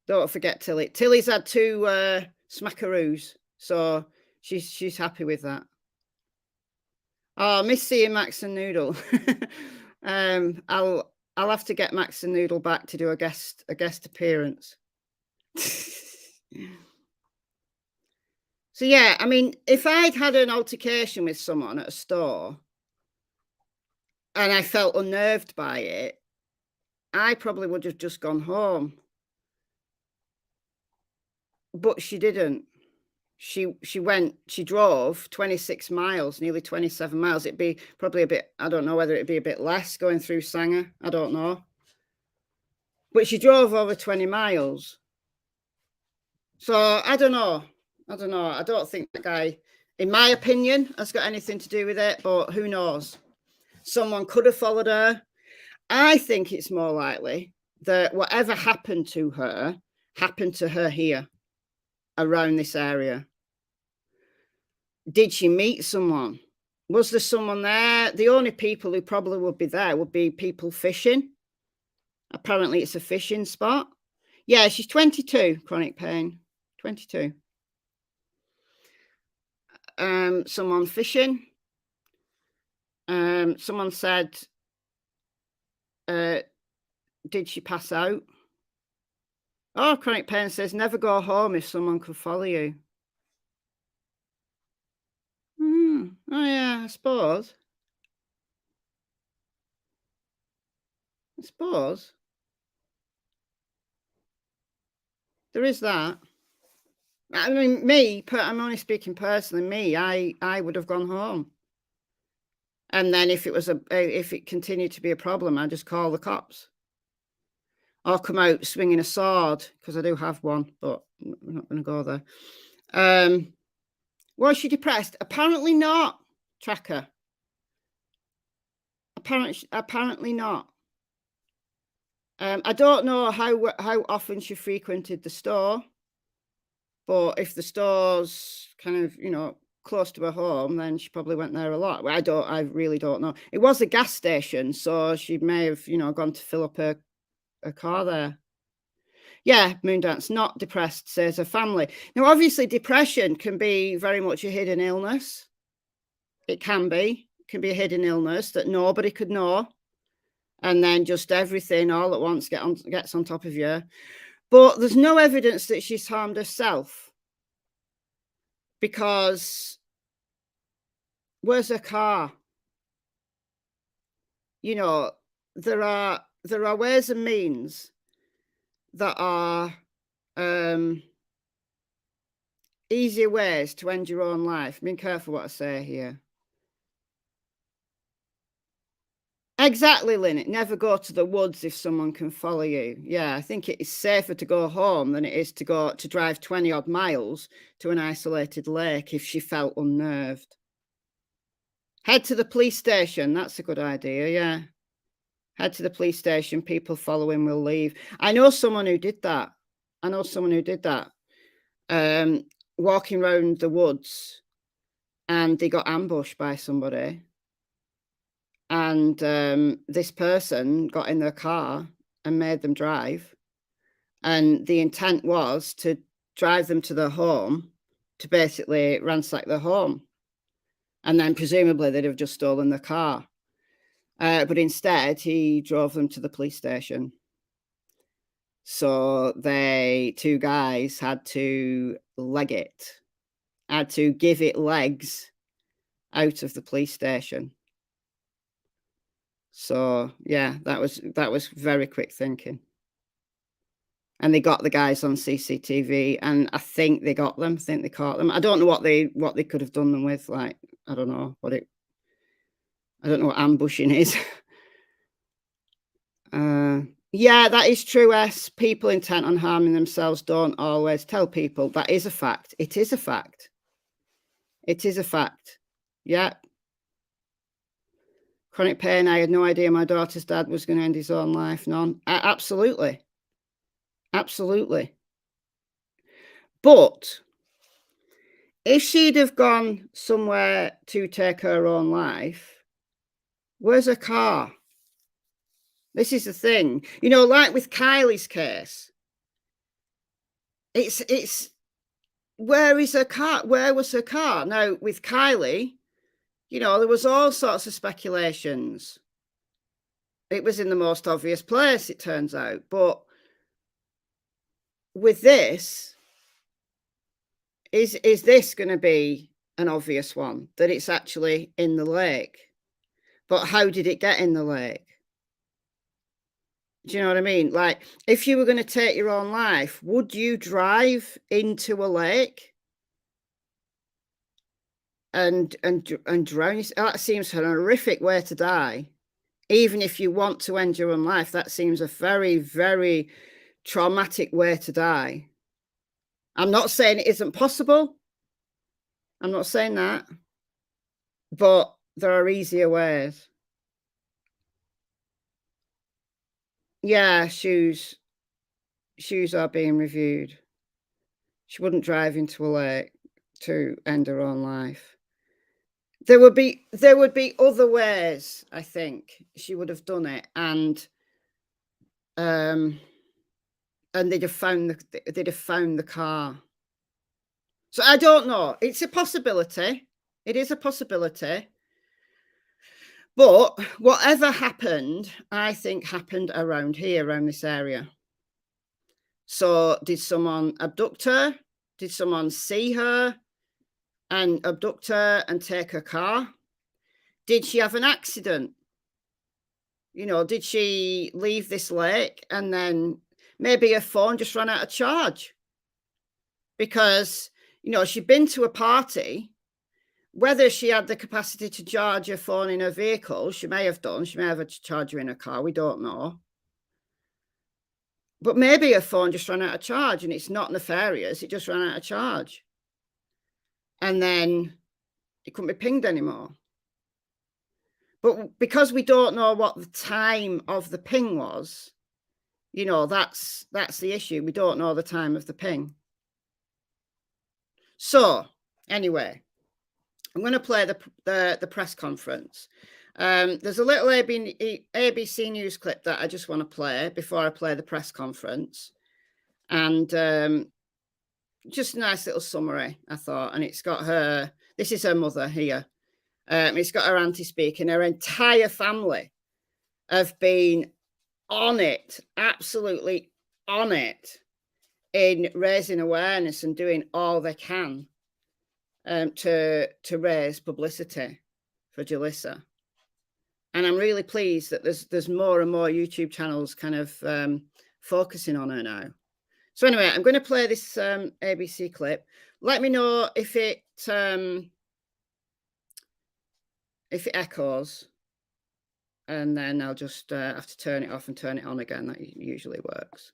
Speaker 1: Don't forget Tilly. Tilly's had 2 smackaroos, so she's happy with that. Oh, miss seeing Max and Noodle. I'll have to get Max and Noodle back to do a guest appearance. So yeah, I mean, if I'd had an altercation with someone at a store and I felt unnerved by it, I probably would have just gone home. But she didn't. She drove 26 miles, nearly 27 miles. It'd be probably a bit, I don't know whether it'd be a bit less going through Sanger. I don't know. But she drove over 20 miles. So I don't know. I don't think the guy, in my opinion, has got anything to do with it, but who knows? Someone could have followed her. I think it's more likely that whatever happened to her here, around this area. Did she meet someone? Was there someone there? The only people who probably would be there would be people fishing. Apparently it's a fishing spot. Yeah, she's 22, chronic pain. 22. Someone fishing. Someone said, did she pass out? Oh, chronic pain says, never go home if someone could follow you. Oh yeah, I suppose. There is that. I mean, I'm only speaking personally. I would have gone home. And then if it continued to be a problem, I'd just call the cops. Or come out swinging a sword, because I do have one, but I'm not going to go there. Was she depressed? Apparently not, Tracker. Apparently not. I don't know how often she frequented the store, but if the store's kind of, you know, close to her home, then she probably went there a lot. I really don't know. It was a gas station, so she may have, you know, gone to fill up her car there. Yeah, Moondance, not depressed, says her family. Now, obviously, depression can be very much a hidden illness. It can be a hidden illness that nobody could know. And then just everything all at once gets on top of you. But there's no evidence that she's harmed herself. Because where's her car? You know, there are ways and means that are easier ways to end your own life. Be careful what I say here. Exactly, Lynn. Never go to the woods if someone can follow you. Yeah, I think it is safer to go home than it is to drive 20 odd miles to an isolated lake if she felt unnerved. Head to the police station. That's a good idea, yeah. Head to the police station. People following will leave. I know someone who did that. Walking around the woods, and they got ambushed by somebody. And this person got in their car and made them drive. And the intent was to drive them to their home, to basically ransack their home. And then presumably they'd have just stolen the car. But instead, he drove them to the police station. So 2 guys had to leg it. I had to give it legs out of the police station. So yeah, that was very quick thinking. And they got the guys on CCTV, and I think they got them. I think they caught them. I don't know what they could have done them with. Like, I don't know what ambushing is. Yeah, that is true, S. People intent on harming themselves don't always tell people. That is a fact. It is a fact. It is a fact. Yeah. Chronic pain. I had no idea my daughter's dad was going to end his own life. None. Absolutely. Absolutely. But if she'd have gone somewhere to take her own life, where's her car? This is the thing. You know, like with Kylie's case, it's where is her car? Where was her car? Now, with Kylie, you know, there was all sorts of speculations. It was in the most obvious place, it turns out. But with this, is this going to be an obvious one, that it's actually in the lake? But how did it get in the lake? Do you know what I mean? Like, if you were going to take your own life, would you drive into a lake and drown yourself? That seems an horrific way to die. Even if you want to end your own life, that seems a very, very traumatic way to die. I'm not saying it isn't possible. I'm not saying that. But there are easier ways. Yeah, shoes are being reviewed. She wouldn't drive into a lake to end her own life. There would be other ways, I think. She would have done it, and they'd have found the car. So I don't know. It's a possibility. It is a possibility. But whatever happened, I think happened around here, around this area. So did someone abduct her? Did someone see her and abduct her and take her car? Did she have an accident? You know, did she leave this lake and then maybe her phone just ran out of charge? Because, you know, she'd been to a party. Whether she had the capacity to charge her phone in her vehicle, she may have done. She may have a charger in her car. We don't know. But maybe her phone just ran out of charge, and it's not nefarious. It just ran out of charge. And then it couldn't be pinged anymore. But because we don't know what the time of the ping was, you know, that's the issue. We don't know the time of the ping. So anyway, I'm going to play the press conference. There's a little ABC News clip that I just want to play before I play the press conference. And just a nice little summary, I thought. And it's got her, this is her mother here. It's got her auntie speaking. Her entire family have been on it, absolutely on it, in raising awareness and doing all they can to raise publicity for Jalissa. And I'm really pleased that there's more and more YouTube channels kind of focusing on her now. So anyway, I'm going to play this ABC clip. Let me know if it echoes, and then I'll just have to turn it off and turn it on again. That usually works.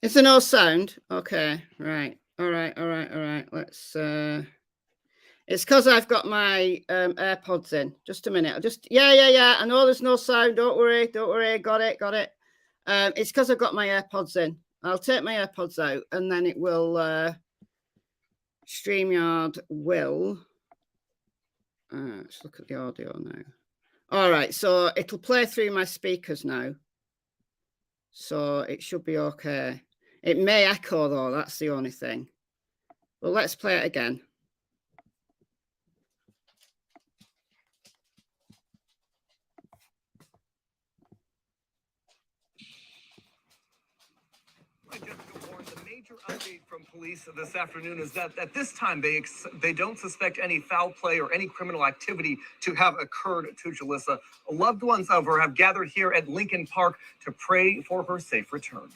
Speaker 1: Is there no sound? Okay, right. All right. Let's it's because I've got my AirPods in. Just a minute. Yeah. I know there's no sound. Don't worry. Got it. It's because I've got my AirPods in. I'll take my AirPods out and then it will, StreamYard will, let's look at the audio now. All right, so it'll play through my speakers now. So it should be okay. It may echo though, that's the only thing. Well, let's play it again.
Speaker 2: The major update from police this afternoon is that at this time they don't suspect any foul play or any criminal activity to have occurred to Jalissa. Loved ones of her have gathered here at Lincoln Park to pray for her safe return.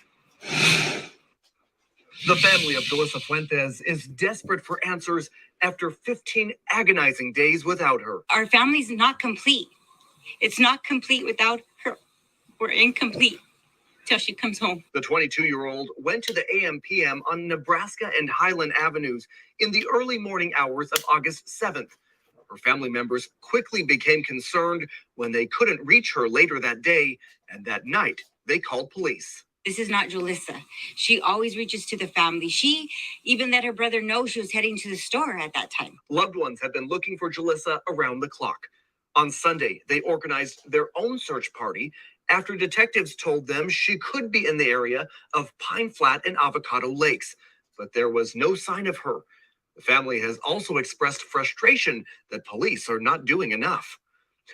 Speaker 2: The family of Jolissa Fuentes is desperate for answers after 15 agonizing days without her.
Speaker 3: Our family's not complete. It's not complete without her. We're incomplete till she comes home.
Speaker 2: The 22-year-old went to the AM/PM on Nebraska and Highland Avenues in the early morning hours of August 7th. Her family members quickly became concerned when they couldn't reach her later that day, and that night they called police.
Speaker 3: This is not Jolissa. She always reaches to the family. She even let her brother know she was heading to the store at that time.
Speaker 2: Loved ones have been looking for Jalissa around the clock. On Sunday, they organized their own search party after detectives told them she could be in the area of Pine Flat and Avocado Lakes, but there was no sign of her. The family has also expressed frustration that police are not doing enough.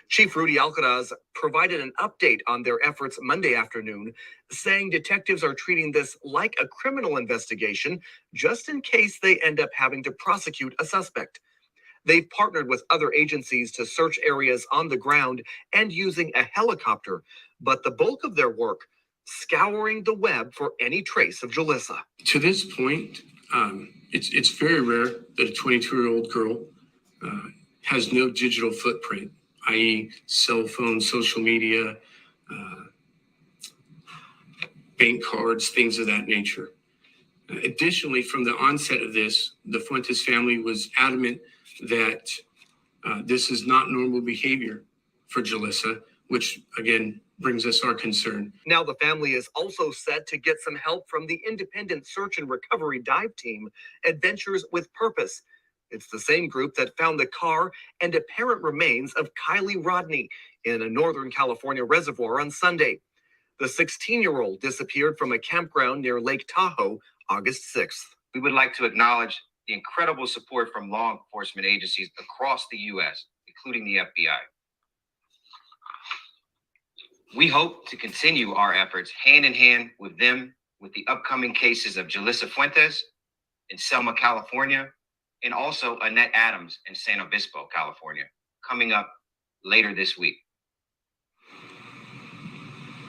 Speaker 2: Chief Rudy Alcaraz provided an update on their efforts Monday afternoon, saying detectives are treating this like a criminal investigation just in case they end up having to prosecute a suspect. They've partnered with other agencies to search areas on the ground and using a helicopter, but the bulk of their work scouring the web for any trace of Jalissa.
Speaker 4: To this point, it's very rare that a 22-year-old girl has no digital footprint, i.e. cell phone, social media, bank cards, things of that nature. Additionally, from the onset of this, the Fuentes family was adamant that this is not normal behavior for Jalissa, which again brings us our concern.
Speaker 2: Now the family is also set to get some help from the independent search and recovery dive team, Adventures with Purpose. It's the same group that found the car and apparent remains of Kylie Rodney in a Northern California reservoir on Sunday. The 16-year-old disappeared from a campground near Lake Tahoe August 6th.
Speaker 5: We would like to acknowledge the incredible support from law enforcement agencies across the U.S., including the FBI. We hope to continue our efforts hand in hand with them with the upcoming cases of Jalissa Fuentes in Selma, California, and also Annette Adams in San Obispo, California, coming up later this week.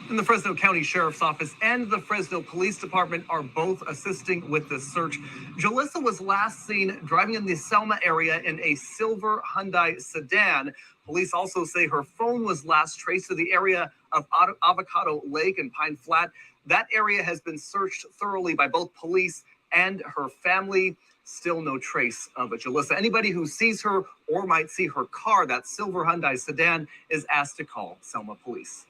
Speaker 2: And the Fresno County Sheriff's Office and the Fresno Police Department are both assisting with this search. Jalissa was last seen driving in the Selma area in a silver Hyundai sedan. Police also say her phone was last traced to the area of Avocado Lake and Pine Flat. That area has been searched thoroughly by both police and her family. Still no trace of Jalissa. Anybody who sees her or might see her car, that silver Hyundai sedan, is asked to call Selma Police.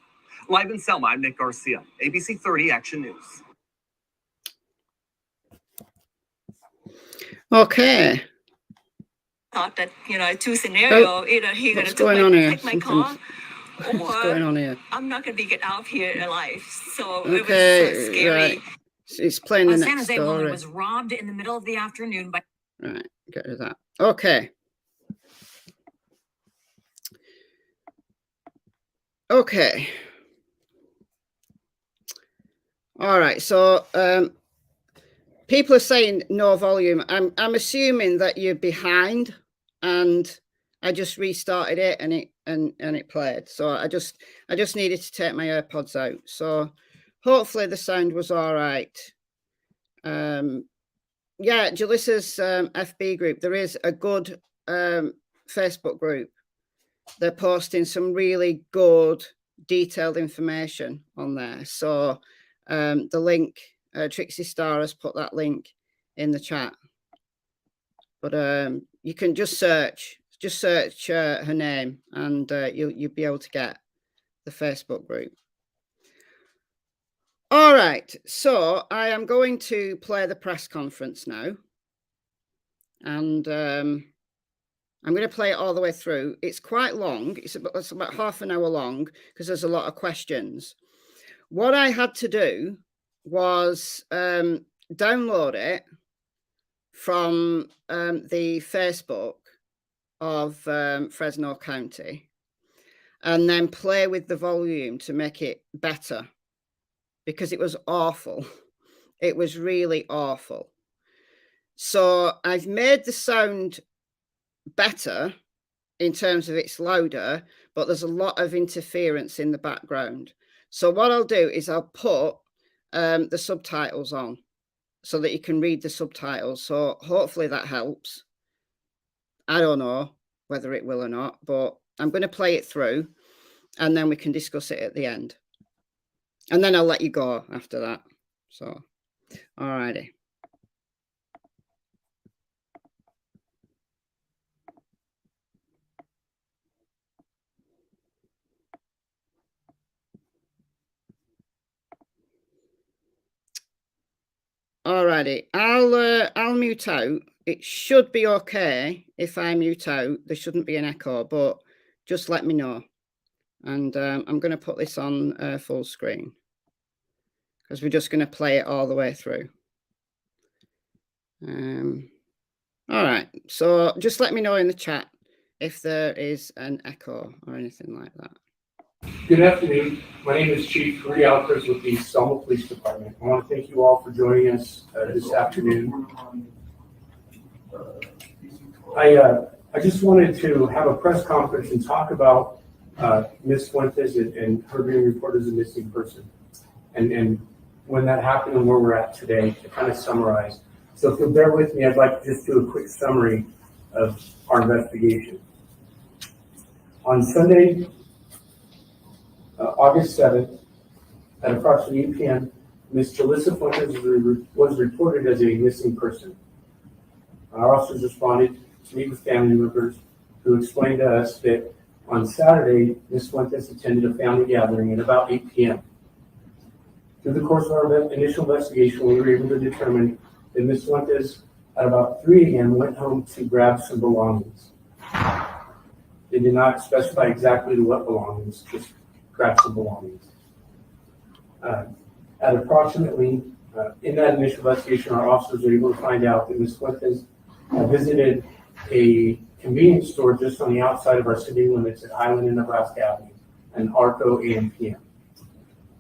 Speaker 2: Live in Selma, I'm Nick Garcia, ABC 30 Action News.
Speaker 1: Okay.
Speaker 6: Thought that, two scenarios, either he gonna take my car,
Speaker 1: What's going on here?
Speaker 6: I'm not gonna be get out here alive. So
Speaker 1: Okay,
Speaker 6: it was so scary.
Speaker 1: right. It's playing the
Speaker 7: A
Speaker 1: next
Speaker 7: San Jose
Speaker 1: story.
Speaker 7: woman was robbed in the middle of the afternoon by...
Speaker 1: Right, get rid of that. Okay. Okay. All right, so people are saying no volume. I'm assuming that you're behind, and I just restarted it and it played. So I just needed to take my AirPods out. So hopefully the sound was all right. Yeah, Jalissa's FB group. There is a good Facebook group. They're posting some really good detailed information on there. So the link, Trixie Star has put that link in the chat. But you can just search her name, and you'll be able to get the Facebook group. All right, so I am going to play the press conference now. And I'm going to play it all the way through. It's quite long. It's about half an hour long because there's a lot of questions. What I had to do was download it from the Facebook of Fresno County and then play with the volume to make it better because it was awful. It was really awful. So I've made the sound better in terms of it's louder, but there's a lot of interference in the background. So what I'll do is I'll put the subtitles on so that you can read the subtitles. So hopefully that helps. I don't know whether it will or not, but I'm going to play it through and then we can discuss it at the end. And then I'll let you go after that. So, all righty. Alrighty, I'll mute out. It should be okay if I mute out. There shouldn't be an echo, but just let me know. And I'm going to put this on full screen because we're just going to play it all the way through. All right, so just let me know in the chat if there is an echo or anything like that.
Speaker 8: Good afternoon. My name is Chief Rudy Alpers with the Selma Police Department. I want to thank you all for joining us this afternoon. I just wanted to have a press conference and talk about Ms. Fuentes and her being reported as a missing person, and when that happened and where we're at today to kind of summarize. So if you'll bear with me, I'd like to just do a quick summary of our investigation. On Sunday, August 7th, at approximately 8 p.m., Ms. Jalissa Fuentes was reported as a missing person. Our officers responded to meet with family members who explained to us that on Saturday, Ms. Fuentes attended a family gathering at about 8 p.m. Through the course of our initial investigation, we were able to determine that Ms. Fuentes, at about 3 a.m., went home to grab some belongings. They did not specify exactly what belongings, just grab some belongings. At approximately, in that initial investigation, our officers were able to find out that Ms. Fuentes visited a convenience store just on the outside of our city limits at Highland and Nebraska Avenue, and Arco AM PM.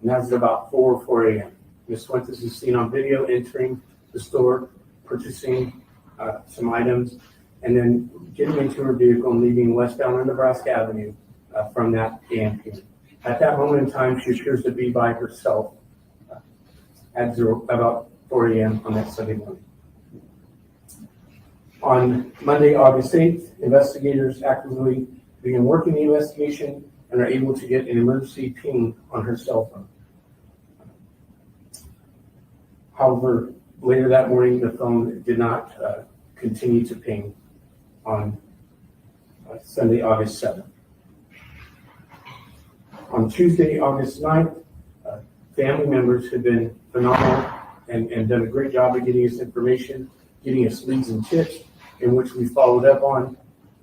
Speaker 8: And that was at about 4 a.m. Ms. Fuentes is seen on video entering the store, purchasing some items, and then getting into her vehicle and leaving westbound on Nebraska Avenue from that AM PM. At that moment in time, she appears to be by herself at about 4 a.m. on that Sunday morning. On Monday, August 8th, investigators actively began working the investigation and are able to get an emergency ping on her cell phone. However, later that morning, the phone did not continue to ping on Sunday, August 7th. On Tuesday, August 9th, family members have been phenomenal and done a great job of getting us information, getting us leads and tips, in which we followed up on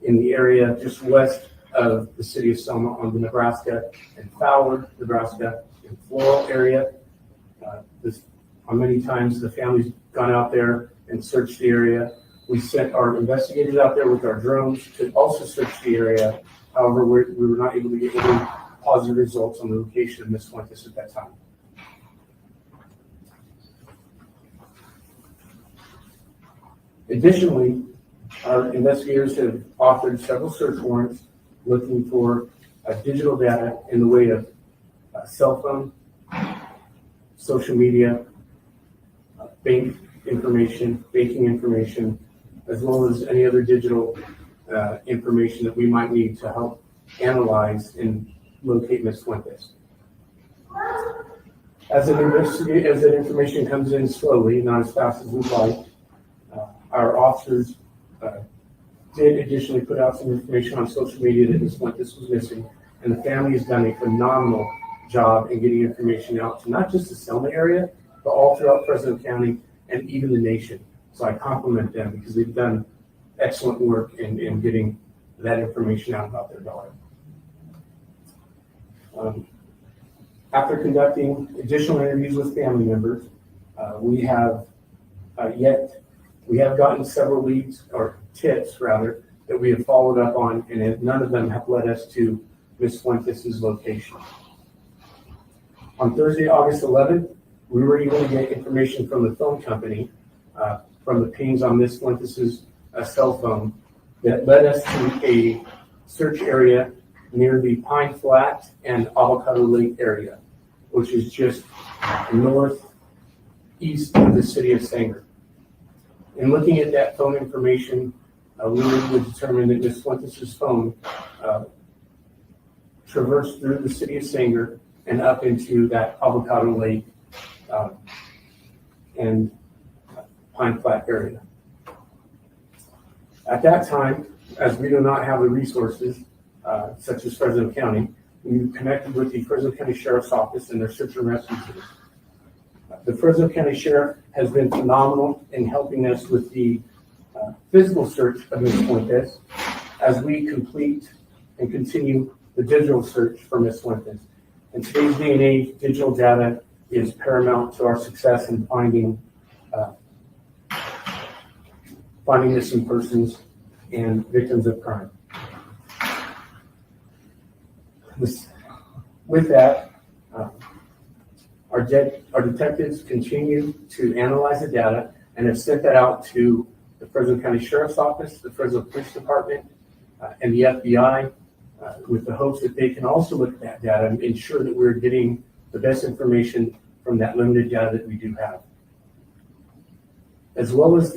Speaker 8: in the area just west of the city of Selma on the Nebraska and Fowler, Nebraska, and Floral area. On many times, the family's gone out there and searched the area. We sent our investigators out there with our drones to also search the area. However, we were not able to get any positive results on the location of Ms. Fuentes at that time. Additionally, our investigators have authored several search warrants looking for digital data in the way of cell phone, social media, banking information, as well as any other digital information that we might need to help analyze and locate Ms. Fuentes. As that information comes in slowly, not as fast as we'd like, our officers did additionally put out some information on social media that Ms. Fuentes was missing, and the family has done a phenomenal job in getting information out to not just the Selma area, but all throughout Fresno County and even the nation. So I compliment them because they've done excellent work in getting that information out about their daughter. After conducting additional interviews with family members, we have gotten several leads, or tips rather, that we have followed up on, and none of them have led us to Ms. Fuentes' location. On Thursday, August 11th, we were able to get information from the phone company, from the pings on Ms. Fuentes' cell phone, that led us to a search area near the Pine Flat and Avocado Lake area, which is just northeast of the city of Sanger. In looking at that phone information, we were able to determine that Ms. Fuentes' phone traversed through the city of Sanger and up into that Avocado Lake and Pine Flat area. At that time, as we do not have the resources, such as Fresno County, we connected with the Fresno County Sheriff's Office and their search and rescue team. The Fresno County Sheriff has been phenomenal in helping us with the physical search of Ms. Fuentes as we complete and continue the digital search for Ms. Fuentes. In today's day and age, digital data is paramount to our success in finding missing persons and victims of crime. With that, our detectives continue to analyze the data and have sent that out to the Fresno County Sheriff's Office, the Fresno Police Department, and the FBI, with the hopes that they can also look at that data and ensure that we're getting the best information from that limited data that we do have. As well as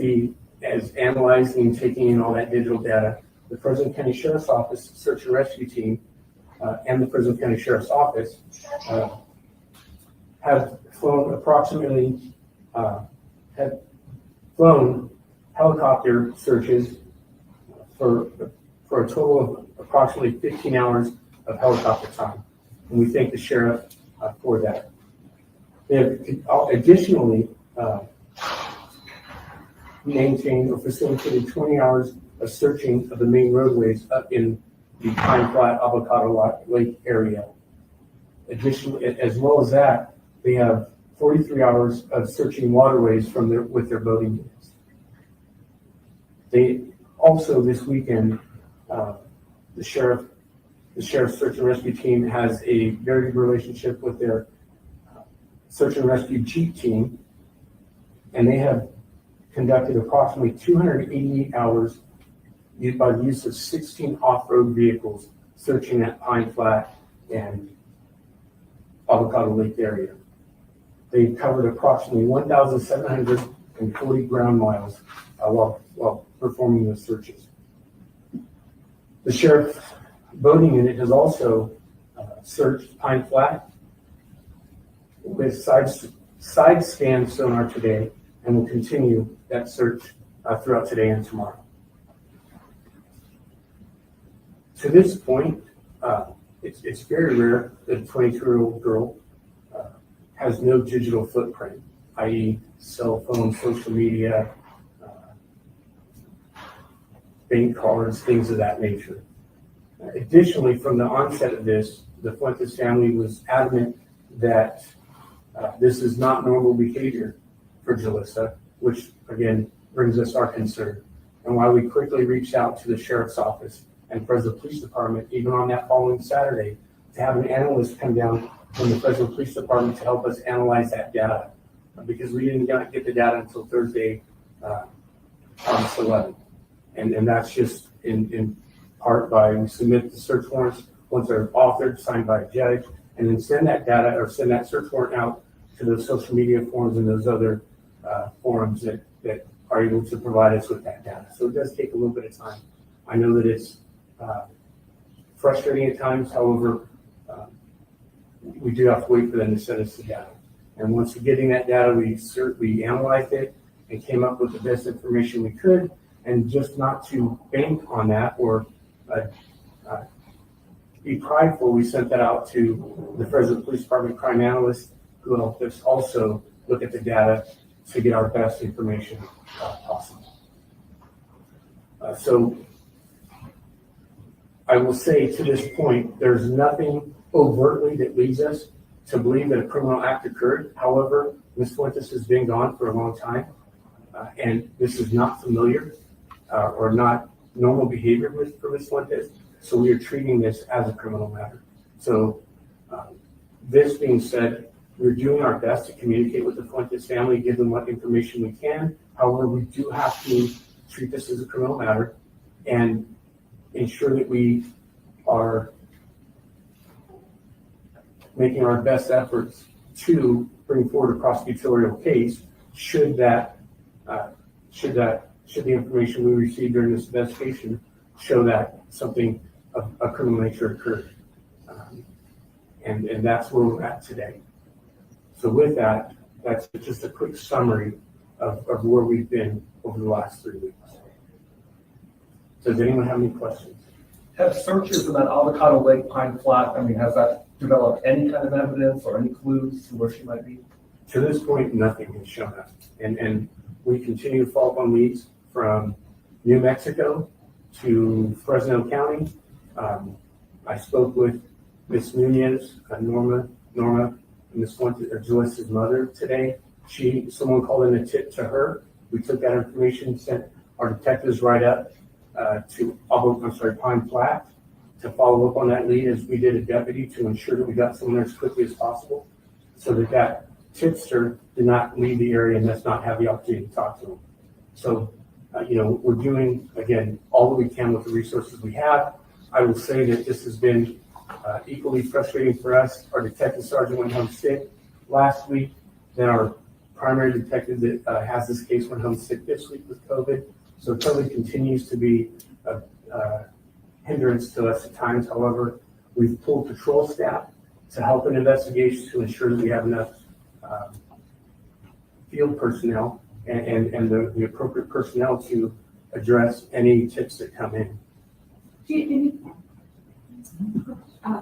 Speaker 8: analyzing and taking in all that digital data, the Fresno County Sheriff's Office Search and Rescue Team and the Fresno County Sheriff's Office have flown helicopter searches for a total of approximately 15 hours of helicopter time. And we thank the sheriff for that. They have additionally maintained or facilitated 20 hours of searching of the main roadways up in the Pine Flat Avocado Lake area. Additionally, as well as that, they have 43 hours of searching waterways with their boating units. They also, this weekend, the sheriff's search and rescue team has a very good relationship with their search and rescue Jeep team, and they have conducted approximately 288 hours by the use of 16 off-road vehicles searching that Pine Flat and Avocado Lake area. They've covered approximately 1,740 ground miles while performing those searches. The sheriff's boating unit has also searched Pine Flat with side scan sonar today, and will continue that search throughout today and tomorrow. To this point, it's very rare that a 22-year-old girl has no digital footprint, i.e. cell phone, social media, bank cards, things of that nature. Additionally, from the onset of this, the Fuentes family was adamant that this is not normal behavior for Jalissa, which again brings us our concern, and why we quickly reached out to the sheriff's office and Fresno Police Department, even on that following Saturday, to have an analyst come down from the Fresno Police Department to help us analyze that data, because we didn't get the data until Thursday, August 11th. And that's just in part by we submit the search warrants once they're authored, signed by a judge, and then send that data or send that search warrant out to those social media forums and those other forums that are able to provide us with that data. So it does take a little bit of time. I know that it's frustrating at times. However, we do have to wait for them to send us the data. And once we're getting that data, we analyzed it and came up with the best information we could, and just not to bank on that or be prideful, we sent that out to the Fresno Police Department crime analyst, who helped us also look at the data to get our best information possible. So I will say to this point, there's nothing overtly that leads us to believe that a criminal act occurred. However, Ms. Fuentes has been gone for a long time, and this is not familiar or not normal behavior for Ms. Fuentes. So we are treating this as a criminal matter. So this being said, we're doing our best to communicate with the Fuentes family, give them what information we can. However, we do have to treat this as a criminal matter and ensure that we are making our best efforts to bring forward a prosecutorial case should the information we received during this investigation show that something of a criminal nature occurred. And that's where we're at today. So with that, that's just a quick summary of where we've been over the last 3 weeks. Does anyone have any questions?
Speaker 9: Have searches in that Avocado Lake Pine Flat, I mean, has that developed any kind of evidence or any clues to where she might be?
Speaker 8: To this point, nothing has shown up. And we continue to follow up on leads from New Mexico to Fresno County. I spoke with Ms. Nunez, Norma, Ms. Fuentes, Jalissa's mother today. Someone called in a tip to her. We took that information, sent our detectives right up to Pine Flat to follow up on that lead as we did a deputy to ensure that we got someone there as quickly as possible so that tipster did not leave the area and does not have the opportunity to talk to them. So, we're doing, again, all that we can with the resources we have. I will say that this has been equally frustrating for us. Our detective sergeant went home sick last week. Then our primary detective that has this case went home sick this week with COVID. So it totally continues to be a hindrance to us at times. However, we've pulled patrol staff to help in investigations to ensure that we have enough field personnel and the appropriate personnel to address any tips that come in.
Speaker 10: Can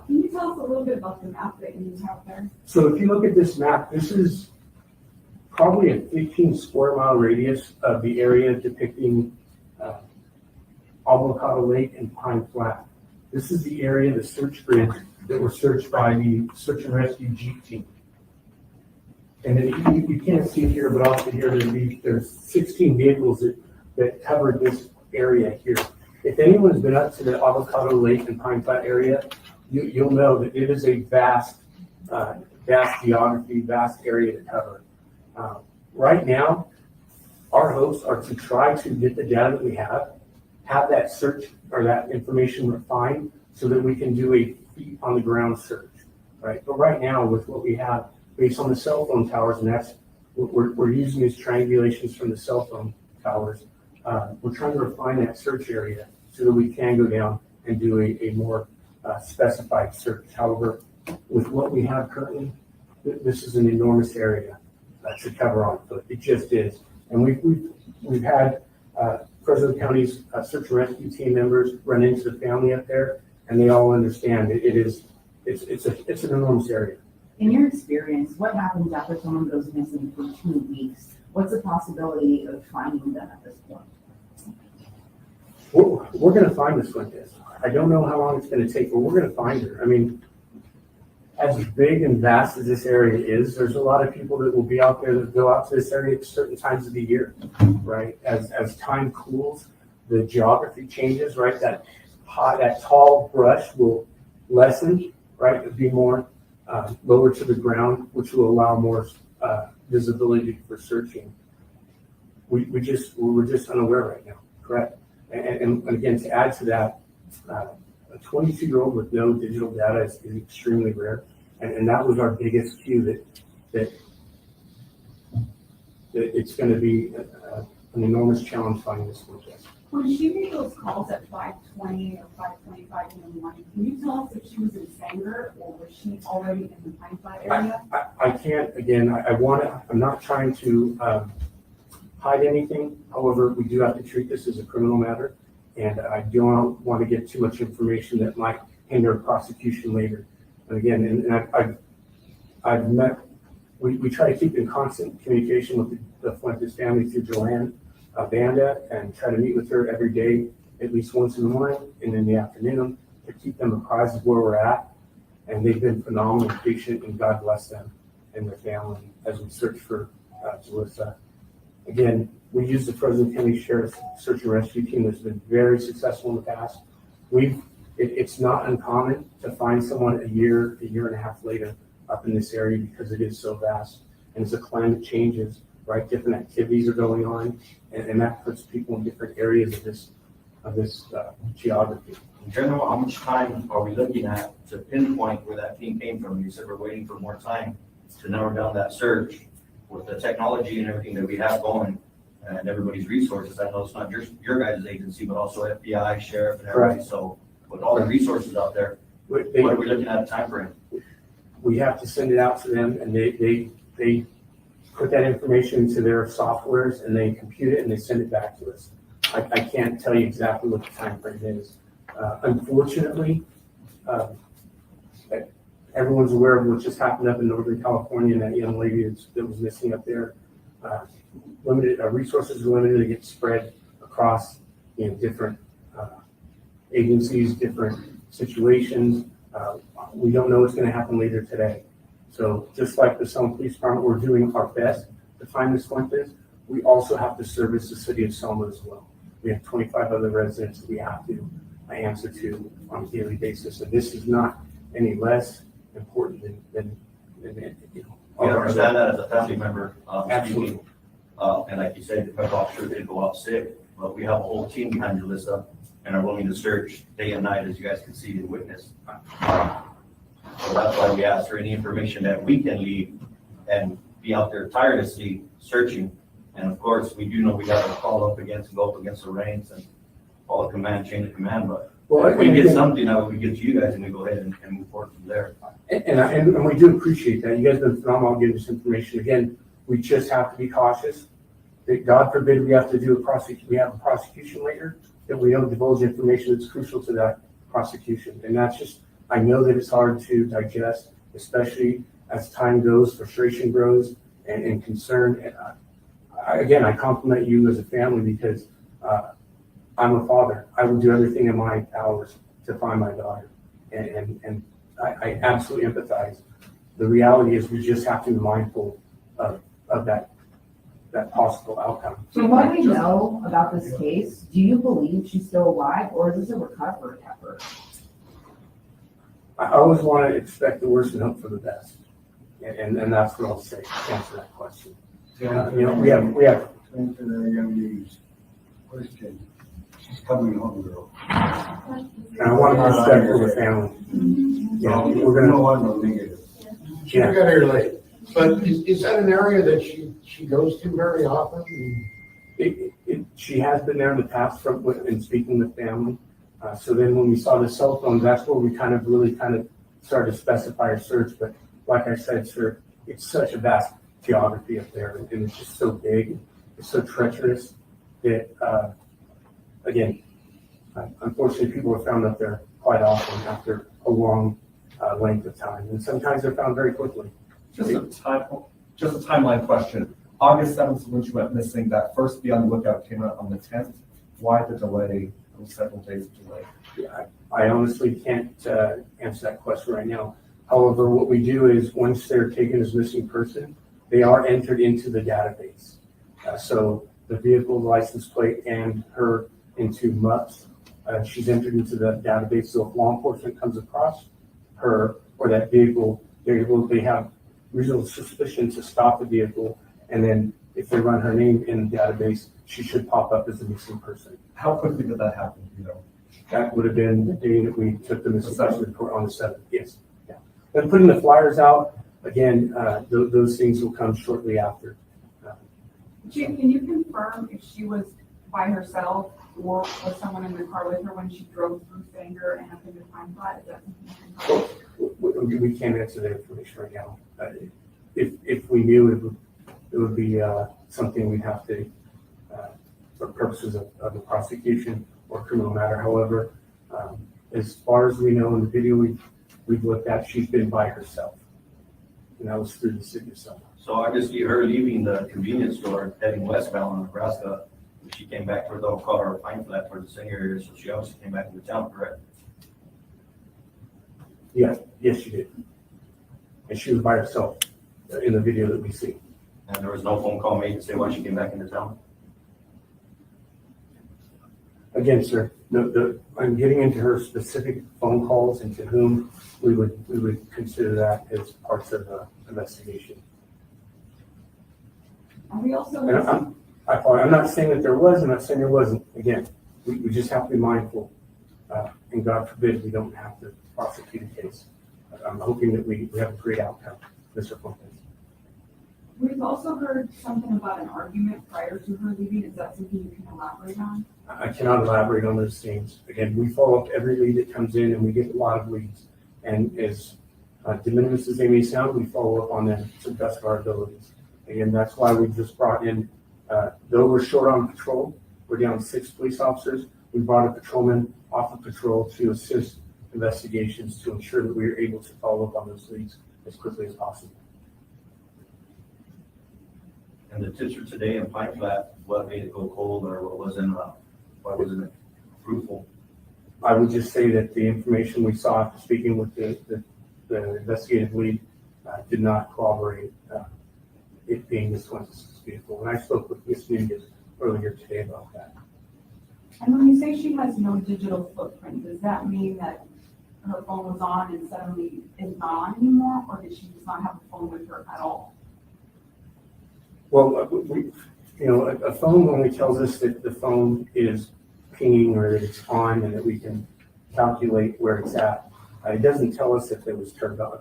Speaker 10: you tell us a little bit about the map that you have there?
Speaker 8: So if you look at this map, this is probably a 15 square mile radius of the area depicting Avocado Lake and Pine Flat. This is the area, the search grid that were searched by the search and rescue Jeep team. And then you can't see it here, but also here there's 16 vehicles that covered this area here. If anyone's been up to the Avocado Lake and Pine Flat area, you'll know that it is a vast geography, vast area to cover. Right now, our hopes are to try to get the data that we have that search or that information refined so that we can do a feet on the ground search, right? But right now, with what we have based on the cell phone towers, and that's we're using these triangulations from the cell phone towers. We're trying to refine that search area so that we can go down and do a more specified search. However, with what we have currently, this is an enormous area to cover on. So it just is, and we've had Fresno County's search and rescue team members run into the family up there, and they all understand it's an enormous area.
Speaker 10: In your experience, what happens after someone goes missing for 2 weeks? What's the possibility of finding them at this point?
Speaker 8: We're going to find Ms. Fuentes. I don't know how long it's going to take, but we're going to find her. I mean, as big and vast as this area is, there's a lot of people that will be out there that go out to this area at certain times of the year, right? As time cools, the geography changes, right? That tall brush will lessen, right? It'll be more lower to the ground, which will allow more visibility for searching. We're just unaware right now, correct? And again, to add to that, a 22-year-old with no digital data is extremely rare, and that was our biggest cue that it's going to be an enormous challenge finding this Fuentes.
Speaker 10: When she made those calls at 5:20 or 5:25 in the morning, can you tell us if she was in Sanger or was she already in the Pine Flat area?
Speaker 8: I can't. Again, I'm not trying to hide anything. However, we do have to treat this as a criminal matter, and I don't want to get too much information that might hinder a prosecution later. And again, I've met, we try to keep in constant communication with the Fuentes family through Joanne Banda, and try to meet with her every day, at least once in the morning and in the afternoon, to keep them apprised of where we're at. And they've been phenomenally patient, and God bless them and their family as we search for Jalissa. Again, we use the Fresno County Sheriff's Search and Rescue Team that's been very successful in the past. It's not uncommon to find someone a year and a half later up in this area because it is so vast. And as the climate changes, right, different activities are going on, and that puts people in different areas of this geography.
Speaker 11: In general, how much time are we looking at to pinpoint where that team came from? You said we're waiting for more time to narrow down that search. With the technology and everything that we have going and everybody's resources, I know it's not just your guys' agency, but also FBI, sheriff, and everybody.
Speaker 8: Correct.
Speaker 11: So with all the resources out there, what are we looking at a time frame?
Speaker 8: We have to send it out to them, and they put that information into their softwares, and they compute it and they send it back to us. I can't tell you exactly what the time frame is. Unfortunately, everyone's aware of what just happened up in Northern California, and that young lady that was missing up there. Limited resources are limited to get spread across, different agencies, different situations. We don't know what's going to happen later today. So just like the Selma Police Department, we're doing our best to find Ms. Fuentes. We also have to service the city of Selma as well. We have 25 other residents that we have to answer to on a daily basis. And this is not any less important than
Speaker 11: I understand that as a family member.
Speaker 8: Absolutely.
Speaker 11: And like you said, the pep officer did go out sick, but we have a whole team behind Jalissa and are willing to search day and night, as you guys can see and witness. So that's why we ask for any information that we can leave and be out there tirelessly searching. And of course, we do know we got to go up against the reins and follow chain of command. But if we get something, now we get to you guys and we go ahead and move forward from there.
Speaker 8: And we do appreciate that. You guys have been phenomenal getting this information. Again, we just have to be cautious. God forbid we have to do we have a prosecution later, that we don't divulge information that's crucial to that prosecution. And that's just, I know that it's hard to digest, especially as time goes, frustration grows, and concern. And I compliment you as a family because I'm a father. I will do everything in my powers to find my daughter. And I absolutely empathize. The reality is we just have to be mindful of that possible outcome.
Speaker 10: So what do we know about this case? Do you believe she's still alive, or is this a recovery effort?
Speaker 8: I always want to expect the worst and hope for the best. And that's what I'll say to answer that question. We have
Speaker 12: Answer that young lady's question. She's coming home, girl.
Speaker 8: and I want to be respectful of the family. We're
Speaker 12: No
Speaker 8: gonna.
Speaker 12: one will negative.
Speaker 13: She got here late, but is that an area that she goes to very often?
Speaker 8: She has been there in the past in speaking with family. So then when we saw the cell phones, that's where we really started to specify our search. But like I said, sir, it's such a vast geography up there, and it's just so big, it's so treacherous that, again, unfortunately, people are found up there quite often after a long length of time, and sometimes they're found very quickly.
Speaker 9: Just a timeline question. August 7th, when she went missing, that first Be on the Lookout came out on the 10th. Why the delay? It was several days of delay.
Speaker 8: Yeah, I honestly can't answer that question right now. However, what we do is once they're taken as missing person, they are entered into the database. So the vehicle license plate and her into MUPS, she's entered into the database. So if law enforcement comes across her or that vehicle, they have reasonable suspicion to stop the vehicle. And then if they run her name in the database, she should pop up as a missing person.
Speaker 9: How quickly did that happen?
Speaker 8: That would have been the day that we took the missing person report on the 7th. Yes. Yeah. And putting the flyers out, again, those things will come shortly after.
Speaker 10: Jim, can you confirm if she was by herself or was someone in the car with her when she drove through Sanger and up into Pine Flat? Is that something you can
Speaker 8: We can't answer that information right now. If we knew, it would be something we'd have to, for purposes of the prosecution or criminal matter. However, as far as we know in the video we've looked at, she's been by herself. And that was through the city of Selma.
Speaker 11: So I just see her leaving the convenience store, heading westbound on Nebraska. She came back toward the avocado or Pine Flat toward the same area, so she obviously came back into town, correct?
Speaker 8: Yeah, yes, she did. And she was by herself in the video that we see.
Speaker 11: And there was no phone call made to say why she came back into town?
Speaker 8: Again, sir, I'm getting into her specific phone calls and to whom we would consider that as parts of the investigation.
Speaker 10: And we also.
Speaker 8: And I'm not saying that there was, I'm not saying there wasn't. Again, we just have to be mindful. And God forbid we don't have to prosecute a case. I'm hoping that we have a great outcome, Mr. Fuentes.
Speaker 10: We've also heard something about an argument prior to her leaving. Is that something you can elaborate on?
Speaker 8: I cannot elaborate on those things. Again, we follow up every lead that comes in and we get a lot of leads. And as de minimis as they may sound, we follow up on them to the best of our abilities. Again, that's why we just brought in, though we're short on patrol, we're down 6 police officers. We brought a patrolman off of patrol to assist investigations to ensure that we are able to follow up on those leads as quickly as possible.
Speaker 11: And the tips for today in Pine Flat, what made it go cold, or what wasn't, why wasn't it fruitful?
Speaker 8: I would just say that the information we saw after speaking with the investigative lead did not corroborate it being Ms. Fuentes' vehicle. And I spoke with Ms. Nunez earlier today about that.
Speaker 10: And when you say she has no digital footprint, does that mean that her phone was on and suddenly is not on anymore, or did she just not have a phone with her at all?
Speaker 8: Well, a phone only tells us that the phone is pinging or that it's on and that we can calculate where it's at. It doesn't tell us if it was turned on.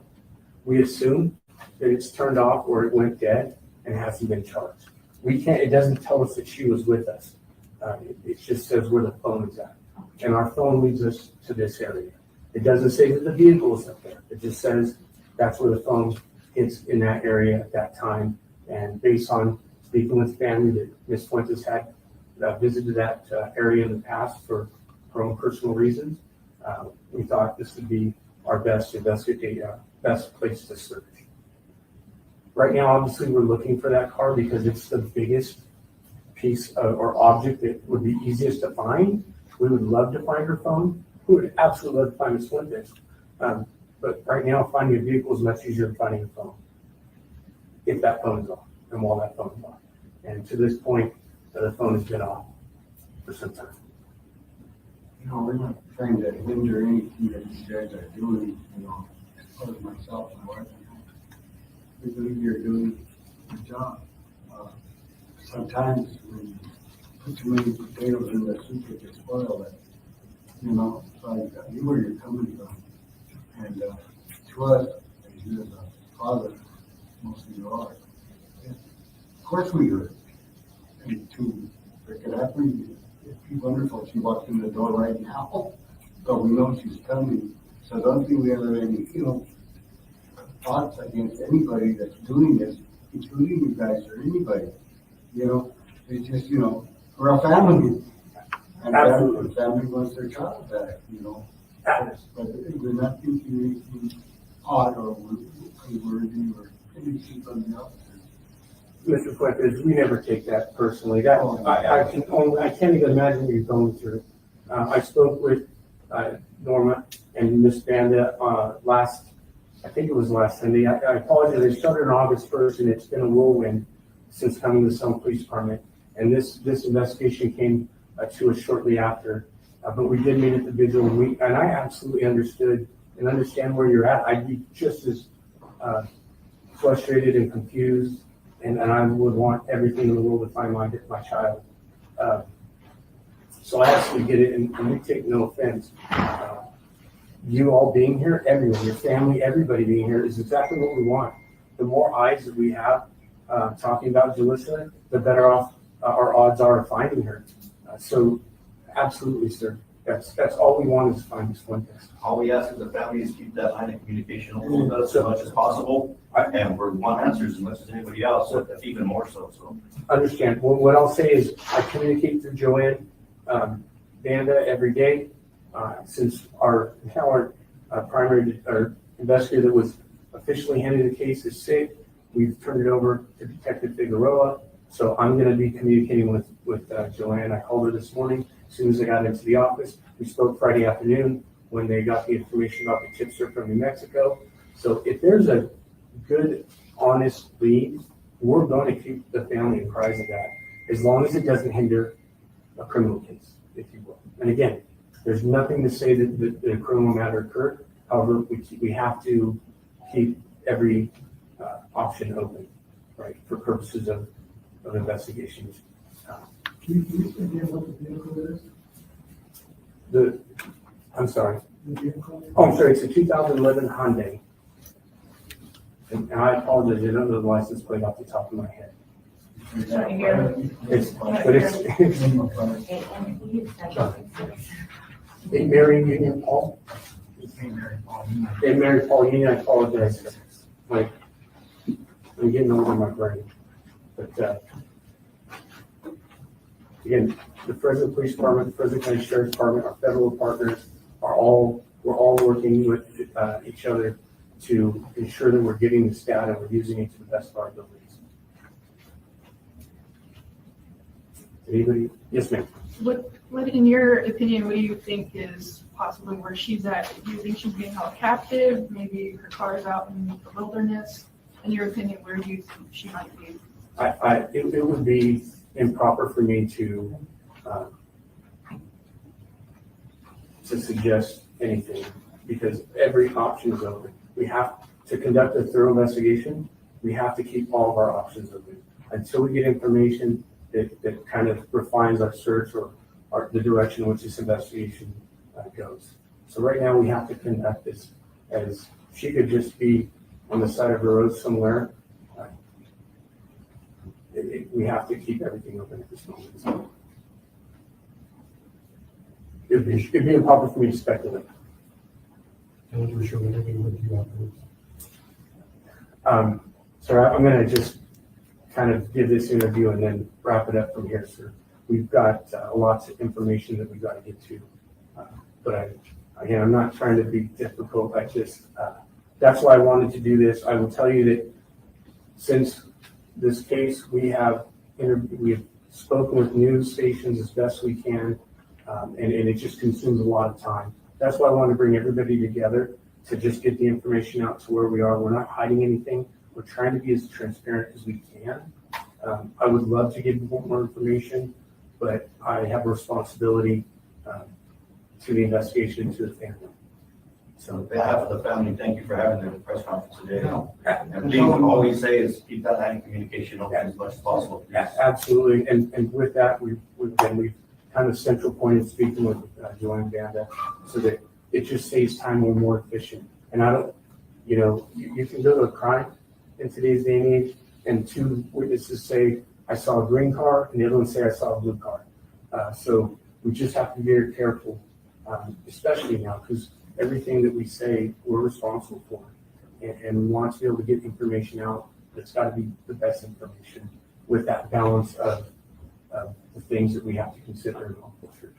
Speaker 8: We assume that it's turned off or it went dead and hasn't been charged. It doesn't tell us that she was with us. It just says where the phone is at. And our phone leads us to this area. It doesn't say that the vehicle is up there. It just says that's where the phone is in that area at that time. And based on speaking with family that Ms. Fuentes had visited that area in the past for her own personal reasons, we thought this would be our best best place to search. Right now, obviously, we're looking for that car because it's the biggest piece or object that would be easiest to find. We would love to find her phone. We would absolutely love to find Ms. Fuentes. But right now, finding a vehicle is much easier than finding a phone, if that phone is on and while that phone is on. And to this point, the phone has been off for some time.
Speaker 13: We're not trying to hinder anything that you guys are doing, as far as myself and what. We believe you're doing your job. Sometimes when you put too many potatoes in the soup, it gets spoiled. So I knew where you're coming from. And to us, as you as a father, mostly you are. Of course we do it. And to make it happen, it'd be wonderful if she walked in the door right now. But we know she's coming. So don't think we have any, thoughts against anybody that's doing this, including you guys or anybody. It's just, we're a family. And family wants their child back, But we're not thinking anything odd or unworthy or anything from the officers.
Speaker 8: Mr. Fuentes, we never take that personally. I can't even imagine what you're going through. I spoke with Norma and Miss Banda I think it was last Sunday. I apologize. It started on August 1st, and it's been a whirlwind since coming to the Selma Police Department. And this investigation came to us shortly after. But we did meet at the vigil, and I absolutely understood and understand where you're at. I'd be just as frustrated and confused, and I would want everything in the world to find my child. So I absolutely get it, and we take no offense. You all being here, everyone, your family, everybody being here is exactly what we want. The more eyes that we have talking about Jalissa, the better off our odds are of finding her. So absolutely, sir. That's all we want is to find Ms. Fuentes.
Speaker 11: All we ask as a family is keep that line of communication open with us as much as possible. And we want answers as much as anybody else, so that's even more so.
Speaker 8: Understand. Well, what I'll say is I communicate through Joanne Banda every day. Since our primary investigator that was officially handed the case is sick, we've turned it over to Detective Figueroa. So I'm going to be communicating with Joanne. I called her this morning as soon as I got into the office. We spoke Friday afternoon when they got the information about the tipster from New Mexico. So if there's a good, honest lead, we're going to keep the family apprised of that, as long as it doesn't hinder a criminal case, if you will. And again, there's nothing to say that the criminal matter occurred. However, we have to keep every option open, right, for purposes of investigations.
Speaker 13: Can you say again what the vehicle is?
Speaker 8: I'm sorry.
Speaker 13: The vehicle?
Speaker 8: Oh, I'm sorry. It's a 2011 Hyundai. And I apologize. I don't know the license plate off the top of my head. They married Union Paul. They married Paul Union. I apologize. Like, I'm getting over my brain. But again, the Fresno Police Department, the Fresno County Sheriff's Department, our federal partners we're all working with each other to ensure that we're getting this data and we're using it to the best of our abilities. Anybody? Yes, ma'am.
Speaker 10: What, in your opinion, what do you think is possibly where she's at? Do you think she's being held captive? Maybe her car is out in the wilderness? In your opinion, where do you think she might be?
Speaker 8: It would be improper for me to suggest anything because every option is open. We have to conduct a thorough investigation. We have to keep all of our options open until we get information that kind of refines our search or the direction in which this investigation goes. So right now we have to conduct this as she could just be on the side of the road somewhere. We have to keep everything open at this moment. So it'd be improper for me to speculate. So I'm going to just kind of give this interview and then wrap it up from here, sir. We've got lots of information that we've got to get to. But again, I'm not trying to be difficult. That's why I wanted to do this. I will tell you that since this case, we have spoken with news stations as best we can, and it just consumes a lot of time. That's why I want to bring everybody together to just get the information out to where we are. We're not hiding anything. We're trying to be as transparent as we can. I would love to give you more information, but I have a responsibility to the investigation and to the family.
Speaker 11: So on behalf of the family, thank you for having the press conference today. And please, all we say is keep that line of communication open as much as possible.
Speaker 8: Yes. Absolutely. And with that, we've kind of central pointed speaking with Joanne Banda so that it just saves time. We're more efficient. And I don't, you can go to a crime in today's day and age and two witnesses say, I saw a green car, and the other one say, I saw a blue car. So we just have to be very careful, especially now, because everything that we say, we're responsible for. And we want to be able to get information out that's got to be the best information with that balance of the things that we have to consider in all culture.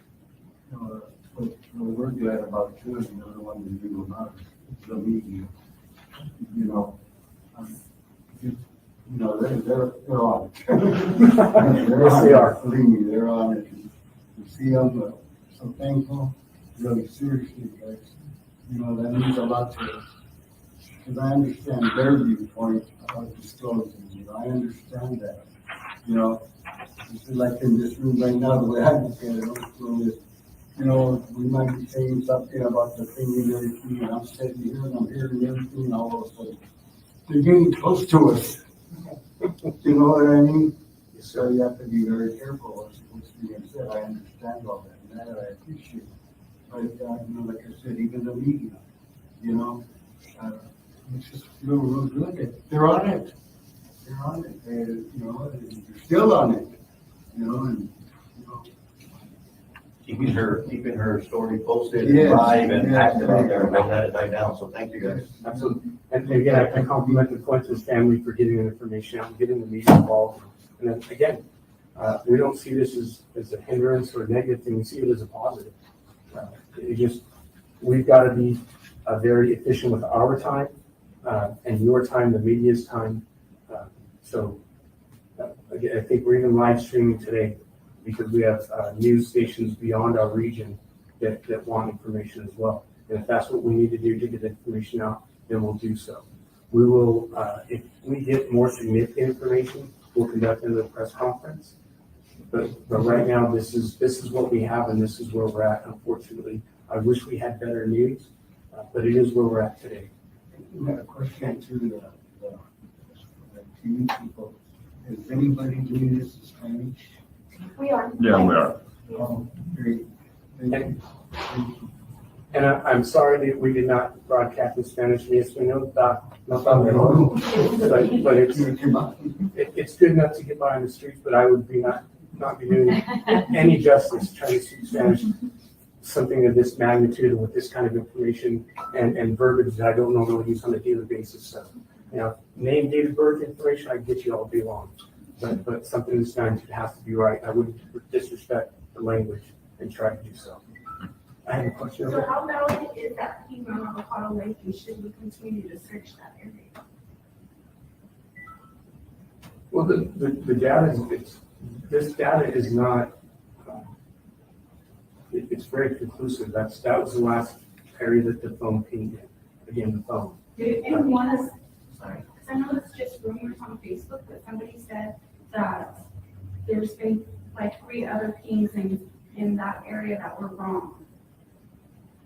Speaker 13: What we're glad about too is the one that you do not, the media. They're on it.
Speaker 8: Yes, they are.
Speaker 13: Believe me, they're on it. You see them, so thankful, really seriously, guys. That means a lot to us. Because I understand their viewpoint about disclosing. I understand that. This is like in this room right now, the way I look at it, we might be saying something about the thing and everything, and I'm sitting here and I'm hearing everything, and all of a sudden, they're getting close to us. You know what I mean? So you have to be very careful what's being said. I understand all that, and that I appreciate. But, like I said, even the media, it's just real good. They're on it. They're on it. They're still on it.
Speaker 11: Keeping her story posted and live and active out there and don't let it die down. So thank you guys.
Speaker 8: Absolutely. And again, I compliment the Fuentes family for getting the information out and getting the media involved. And then again, we don't see this as a hindrance or a negative thing. We see it as a positive. We've got to be very efficient with our time and your time, the media's time. Again, I think we're even live streaming today because we have news stations beyond our region that want information as well. And if that's what we need to do to get information out, then we'll do so. We will, if we get more significant information, we'll conduct another press conference. But right now, this is what we have, and this is where we're at. Unfortunately, I wish we had better news, but it is where we're at today.
Speaker 13: We had a question to the TV people. Is anybody doing this in Spanish?
Speaker 6: We are.
Speaker 9: Yeah, we are.
Speaker 13: Great.
Speaker 8: And I'm sorry that we did not broadcast in Spanish. Yes, we know that. No problem. But it's good enough to get by on the streets, but I would not be doing any justice trying to speak Spanish. Something of this magnitude and with this kind of information and verbiage that I don't normally use on a daily basis. So, name, date of birth information, I get you all day long. But something this magnitude has to be right. I wouldn't disrespect the language and try to do so. I have a question.
Speaker 10: So how valid is that ping on Avocado Lake, and should we continue to search that area?
Speaker 8: Well, the data is, this data is not, it's very conclusive. That was the last area that the phone pinged in. Again, the phone.
Speaker 10: Did anyone, sorry, because I know it's just rumors on Facebook, but somebody said that there's been like 3 other pings in that area that were wrong.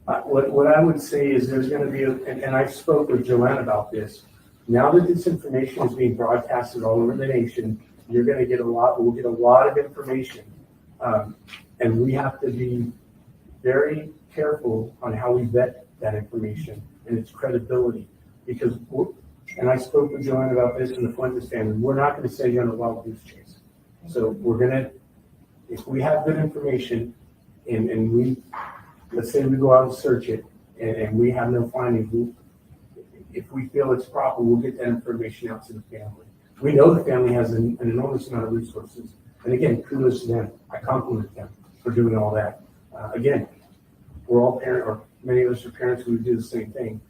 Speaker 8: What I would say is there's going to be, and I spoke with Joanne about this. Now that this information is being broadcasted all over the nation, we'll get a lot of information. And we have to be very careful on how we vet that information and its credibility. Because, and I spoke with Joanne about this in the Fuentes family, we're not going to send you on a wild goose chase. So if we have good information and let's say we go out and search it and we have no findings, if we feel it's proper, we'll get that information out to the family. We know the family has an enormous amount of resources. And again, kudos to them. I compliment them for doing all that. Again, we're all parents, or many of us are parents who do the same thing.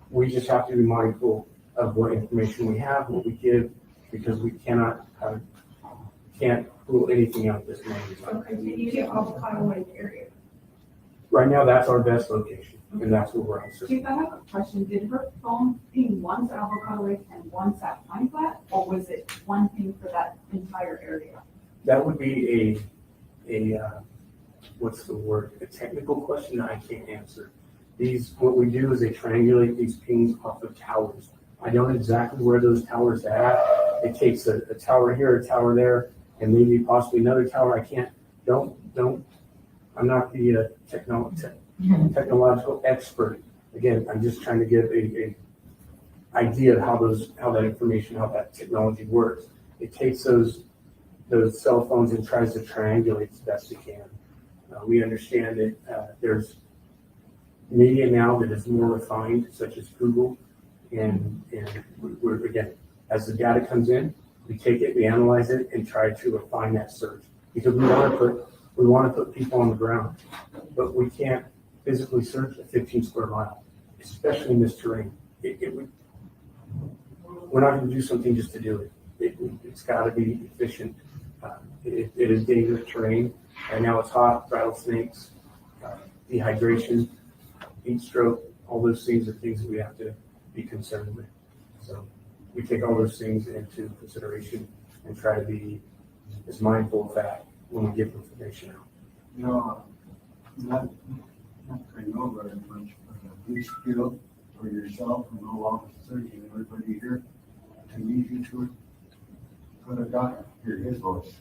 Speaker 8: We just have to be mindful of what information we have, what we give, because we can't rule anything out this way.
Speaker 10: So continue to Avocado Lake area.
Speaker 8: Right now, that's our best location, and that's where we're at.
Speaker 10: Chief, I have a question. Did her phone ping once at Avocado Lake and once at Pine Flat, or was it one ping for that entire area?
Speaker 8: That would be a what's the word? A technical question that I can't answer. What we do is they triangulate these pings off of towers. I don't know exactly where those towers are at. It takes a tower here, a tower there, and maybe possibly another tower. I'm not the technological expert. Again, I'm just trying to give a idea of how that technology works. It takes those cell phones and tries to triangulate as best it can. We understand that there's media now that is more refined, such as Google, and we're again, as the data comes in, we take it, we analyze it, and try to refine that search because we want to put people on the ground, but we can't physically search a 15 square mile, especially in this terrain. We're not going to do something just to do it. It's got to be efficient. It is dangerous terrain, and now it's hot, rattlesnakes, dehydration, heat stroke, all those things are things that we have to be concerned with. So we take all those things into consideration and try to be as mindful of that when we give information out.
Speaker 13: Not I know very much, but a big skill for yourself and no longer searching everybody here to lead you to it. Put a guy, hear his voice.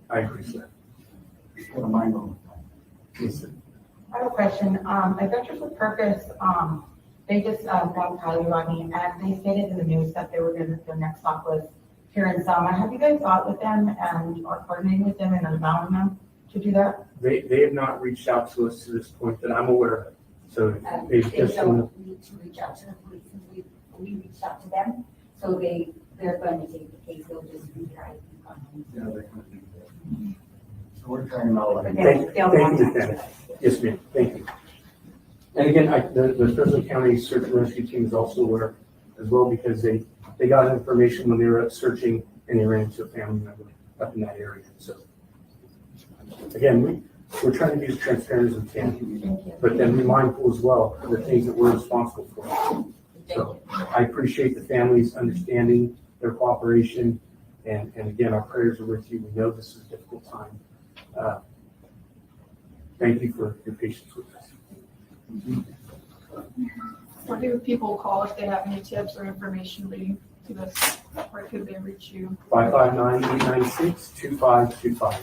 Speaker 8: I agree, sir.
Speaker 13: Just put a mind on it.
Speaker 8: Listen.
Speaker 14: I have a question. Adventures with Purpose, they just got Kylie Rodney, and they stated in the news that they were going to, their next stop was here in Selma. Have you guys got with them and are coordinating with them and allowing them to do that?
Speaker 8: They have not reached out to us to this point that I'm aware of. So
Speaker 6: They don't need to reach out to the police, and we reached out to them, so they're going to take the case, they'll just retry.
Speaker 13: Yeah, they're going to do that. So we're trying to know.
Speaker 8: Thank you, Lieutenant. Yes, ma'am. Thank you. And again, the Fresno County Search and Rescue Team is also aware as well, because they got information when they were searching and they ran into a family member up in that area. So again, we're trying to be as transparent as we can, but then be mindful as well of the things that we're responsible for. So I appreciate the family's understanding, their cooperation, and again, our prayers are with you. We know this is a difficult time. Thank you for your patience with us.
Speaker 10: Where do people call if they have any tips or information leading to this? Where could they reach you?
Speaker 8: 559-896-2525.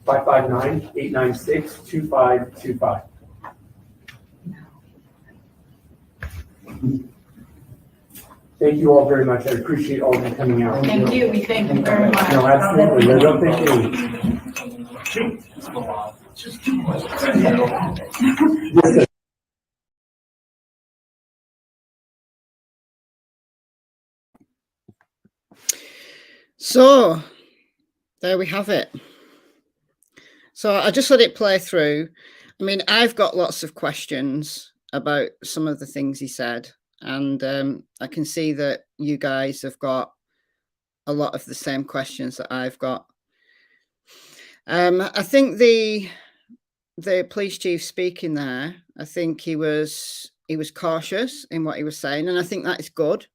Speaker 8: 559-896-2525. Thank you all very much. I appreciate all of you coming out.
Speaker 14: Thank you. We thank you very much.
Speaker 8: No, absolutely. No, don't thank me.
Speaker 1: So there we have it. So I just let it play through. I mean, I've got lots of questions about some of the things he said, and I can see that you guys have got a lot of the same questions that I've got. I think the police chief speaking there, I think he was cautious in what he was saying, and I think that is good.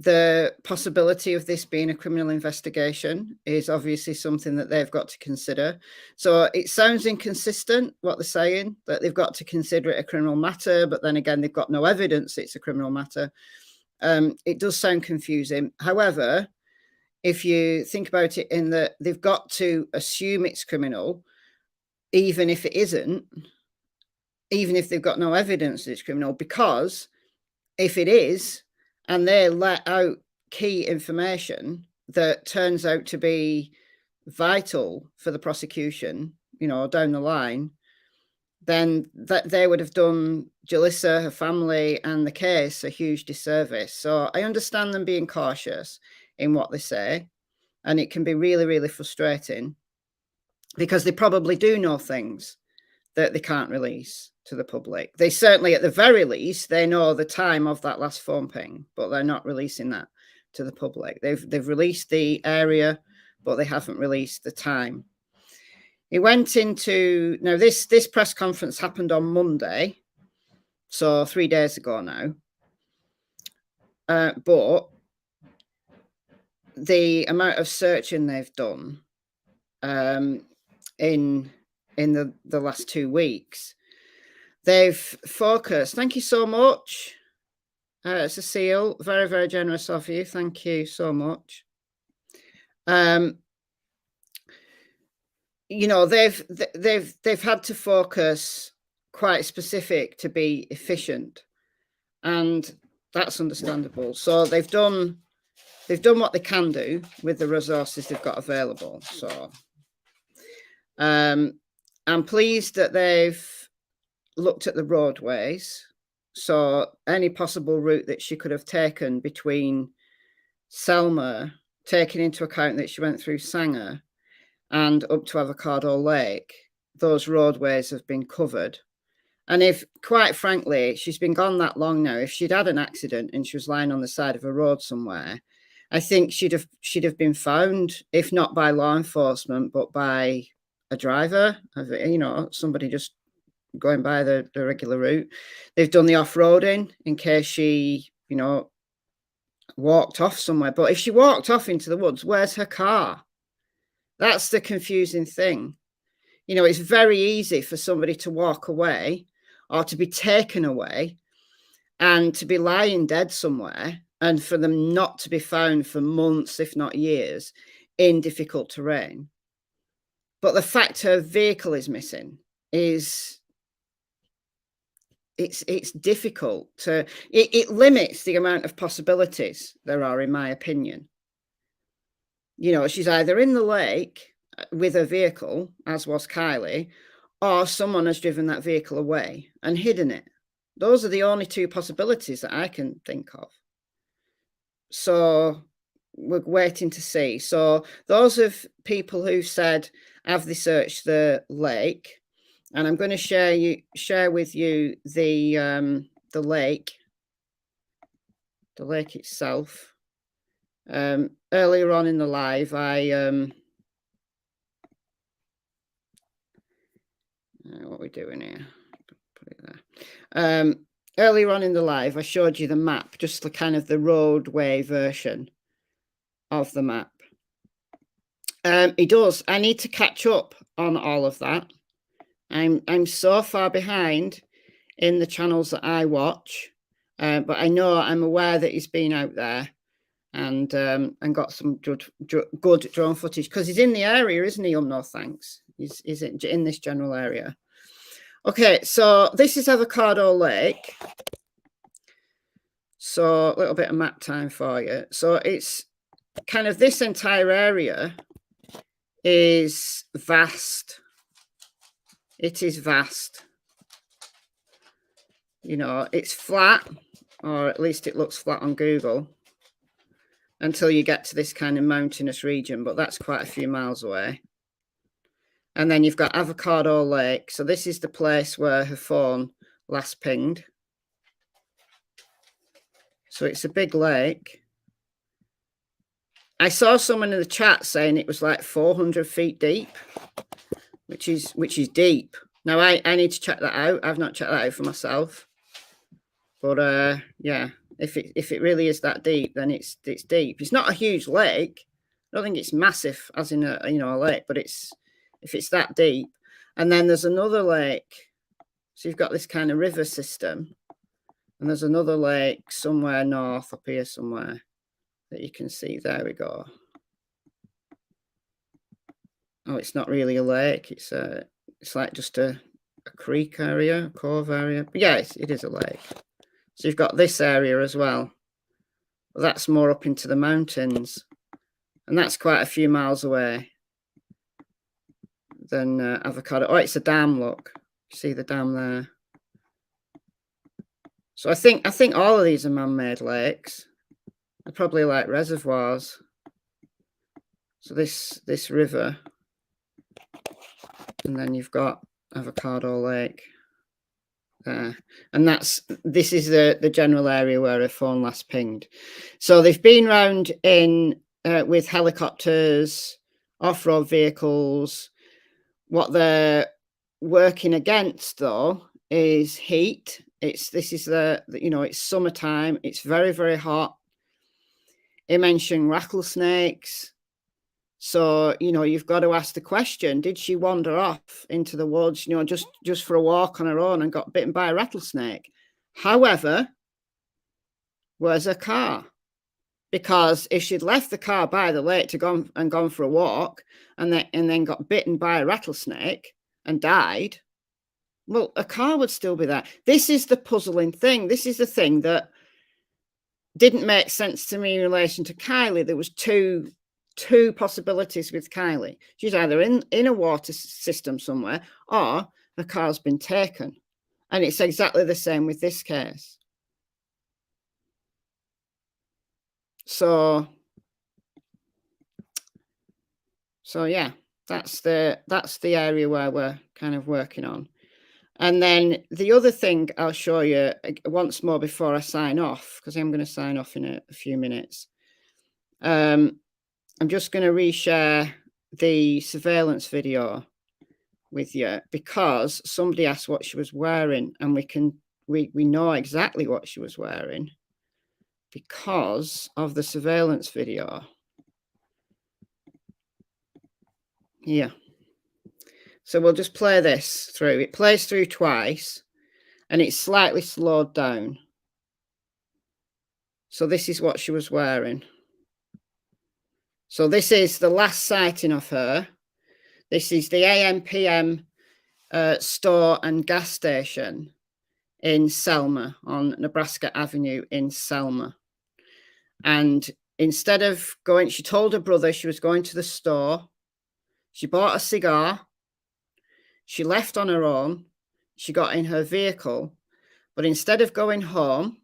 Speaker 1: The possibility of this being a criminal investigation is obviously something that they've got to consider. So it sounds inconsistent what they're saying, that they've got to consider it a criminal matter, but then again, they've got no evidence it's a criminal matter. It does sound confusing. However, if you think about it in that they've got to assume it's criminal, even if it isn't, even if they've got no evidence that it's criminal, because if it is, and they let out key information that turns out to be vital for the prosecution, you know, down the line, then that they would have done Jalissa, her family, and the case a huge disservice. So I understand them being cautious in what they say, and it can be really, really frustrating because they probably do know things that they can't release to the public. They certainly, at the very least, they know the time of that last phone ping, but they're not releasing that to the public. They've released the area, but they haven't released the time. It went into, now this press conference happened on Monday, so 3 days ago now. But the amount of searching they've done in the last 2 weeks, they've focused. Thank you so much, Cecile. Very, very generous of you. Thank you so much. You know, they've had to focus quite specific to be efficient, and that's understandable. So they've done what they can do with the resources they've got available. So I'm pleased that they've looked at the roadways. So any possible route that she could have taken between Selma, taking into account that she went through Sanger and up to Avocado Lake, those roadways have been covered. And if, quite frankly, she's been gone that long now, if she'd had an accident and she was lying on the side of a road somewhere, I think she'd have been found, if not by law enforcement, but by a driver, you know, somebody just going by the regular route. They've done the off-roading in case she, you know, walked off somewhere. But if she walked off into the woods, where's her car? That's the confusing thing. You know, it's very easy for somebody to walk away or to be taken away and to be lying dead somewhere, and for them not to be found for months, if not years, in difficult terrain. But the fact her vehicle is missing is, it's difficult to, it limits the amount of possibilities there are, in my opinion. You know, she's either in the lake with her vehicle, as was Kylie, or someone has driven that vehicle away and hidden it. Those are the only two possibilities that I can think of. So, we're waiting to see. So those of people who said, have they searched the lake? And I'm going to share with you the lake itself. Earlier on in the live, what are we doing here? Put it there. Earlier on in the live, I showed you the map, just the kind of the roadway version of the map. It does. I need to catch up on all of that. I'm so far behind in the channels that I watch, but I'm aware that he's been out there and got some good drone footage, because he's in the area, isn't he? No thanks. He's in this general area. Okay, so this is Avocado Lake. So a little bit of map time for you. So it's kind of, this entire area is vast. It is vast. You know, it's flat, or at least it looks flat on Google, until you get to this kind of mountainous region, but that's quite a few miles away. And then you've got Avocado Lake. So this is the place where her phone last pinged. So it's a big lake. I saw someone in the chat saying it was like 400 feet deep, which is deep. Now I need to check that out. I've not checked that out for myself. But yeah, if it really is that deep, then it's deep. It's not a huge lake. I don't think it's massive as in a lake, but if it's that deep. And then there's another lake. So you've got this kind of river system. And there's another lake somewhere north up here somewhere that you can see. There we go. Oh, it's not really a lake. It's like just a creek area, a cove area. But yeah, it is a lake. So you've got this area as well. But that's more up into the mountains. And that's quite a few miles away than Avocado. Oh, it's a dam, look. You see the dam there? So I think all of these are man-made lakes. They're probably like reservoirs. So this river. And then you've got Avocado Lake there. And this is the general area where a phone last pinged. So they've been round in with helicopters, off-road vehicles. What they're working against though is heat. It's summertime. It's very, very hot. It mentioned rattlesnakes. So, you've got to ask the question, did she wander off into the woods, just for a walk on her own and got bitten by a rattlesnake? However, where's her car? Because if she'd left the car by the lake to gone for a walk and then got bitten by a rattlesnake and died, well, a car would still be there. This is the puzzling thing. This is the thing that didn't make sense to me in relation to Kylie. There was two possibilities with Kylie. She's either in a water system somewhere or the car's been taken. And it's exactly the same with this case. So yeah, that's the area where we're kind of working on. And then the other thing I'll show you once more before I sign off, because I'm going to sign off in a few minutes. I'm just going to reshare the surveillance video with you because somebody asked what she was wearing, and we know exactly what she was wearing because of the surveillance video. Yeah. So we'll just play this through. It plays through twice and it's slightly slowed down. So this is what she was wearing. So this is the last sighting of her. This is the AM PM store and gas station in Selma on Nebraska Avenue in Selma. And instead of going, she told her brother she was going to the store. She bought a cigar. She left on her own. She got in her vehicle. But instead of going home,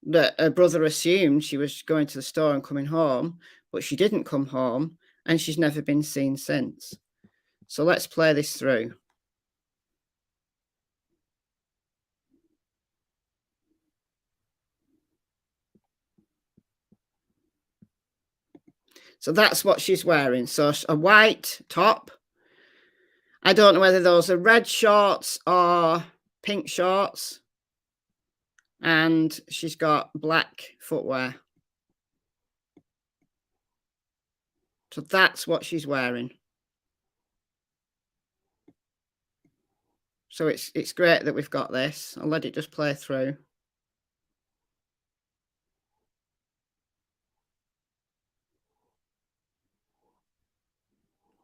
Speaker 1: that her brother assumed she was going to the store and coming home, but she didn't come home, and she's never been seen since. So let's play this through. So that's what she's wearing. So a white top. I don't know whether those are red shorts or pink shorts. And she's got black footwear. So that's what she's wearing. So it's great that we've got this. I'll let it just play through.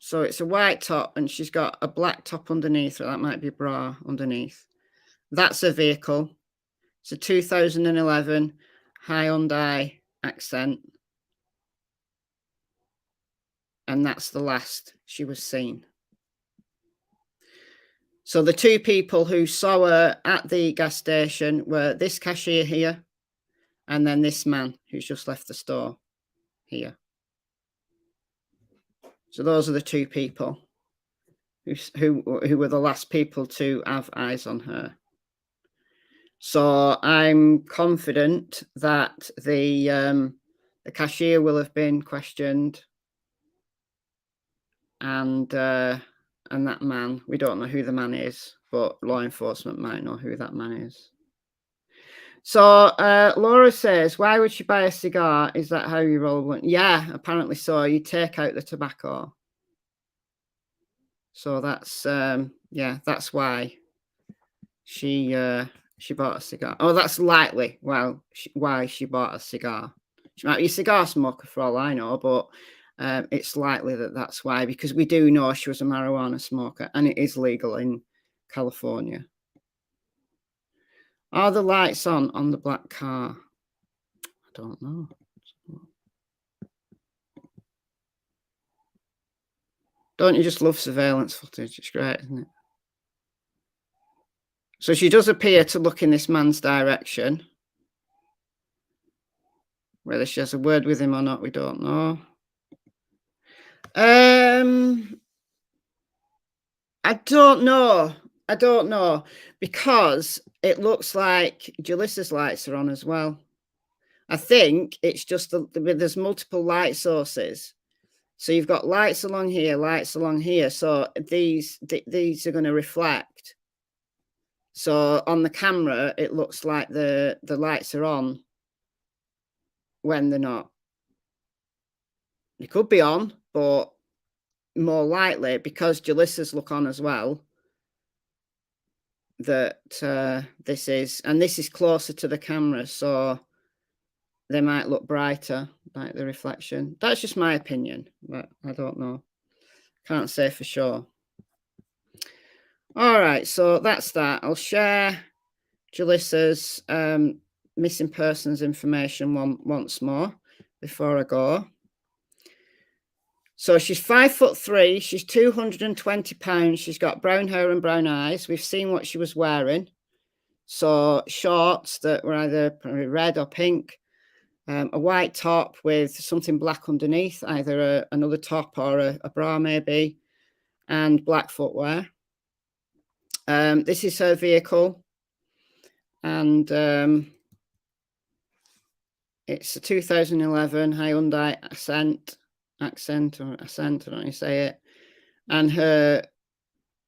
Speaker 1: So it's a white top and she's got a black top underneath, or that might be a bra underneath. That's a vehicle. It's a 2011 Hyundai Accent. And that's the last she was seen. So the two people who saw her at the gas station were this cashier here and then this man who's just left the store here. So those are the two people who were the last people to have eyes on her. So I'm confident that the cashier will have been questioned, and that man, we don't know who the man is, but law enforcement might know who that man is. So Laura says, why would she buy a cigar? Is that how you roll one? Yeah, apparently so. You take out the tobacco. So that's yeah, that's why she bought a cigar. Oh, that's likely. Well, why she bought a cigar. She might be a cigar smoker for all I know, but it's likely that that's why, because we do know she was a marijuana smoker and it is legal in California. Are the lights on the black car? I don't know. Don't you just love surveillance footage? It's great, isn't it? So she does appear to look in this man's direction. Whether she has a word with him or not, we don't know. I don't know. I don't know, because it looks like Jalissa's lights are on as well. I think it's just there's multiple light sources. So you've got lights along here, lights along here. So these are going to reflect. So on the camera, it looks like the lights are on when they're not. They could be on, but more likely, because Jalissa's look on as well, that this is closer to the camera, so they might look brighter, like the reflection. That's just my opinion, but I don't know. Can't say for sure. All right, so that's that. I'll share Jalissa's missing persons information once more before I go. So she's 5'3", she's 220 pounds, she's got brown hair and brown eyes. We've seen what she was wearing. So shorts that were either red or pink, a white top with something black underneath, either another top or a bra maybe, and black footwear. This is her vehicle, and it's a 2011 Hyundai Accent, I don't know how you say it, and her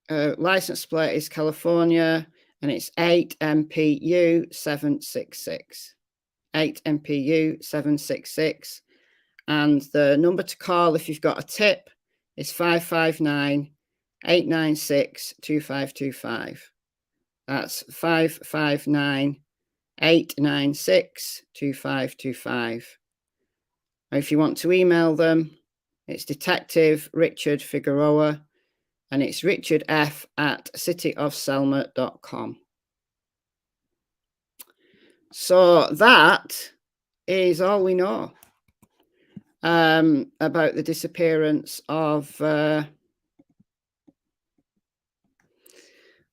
Speaker 1: license plate is California, and it's 8MPU 766. 8MPU 766, and the number to call if you've got a tip is 559-896-2525. That's 559-896-2525. Or if you want to email them, it's Detective Richard Figueroa, and it's richardf@cityofselma.com. So that is all we know about the disappearance of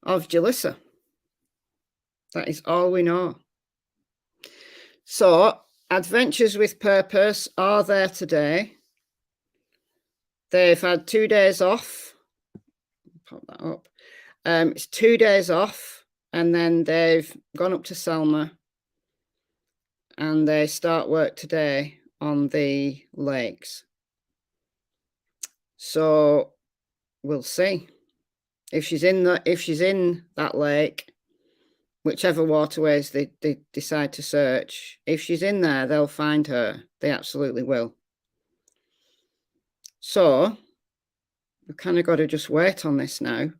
Speaker 1: Jalissa. That is all we know. So Adventures with Purpose are there today. They've had 2 days off. Pop that up. It's 2 days off, and then they've gone up to Selma, and they start work today on the lakes. So we'll see if she's in that lake, whichever waterways they decide to search. If she's in there, they'll find her. They absolutely will. So we've kind of got to just wait on this now.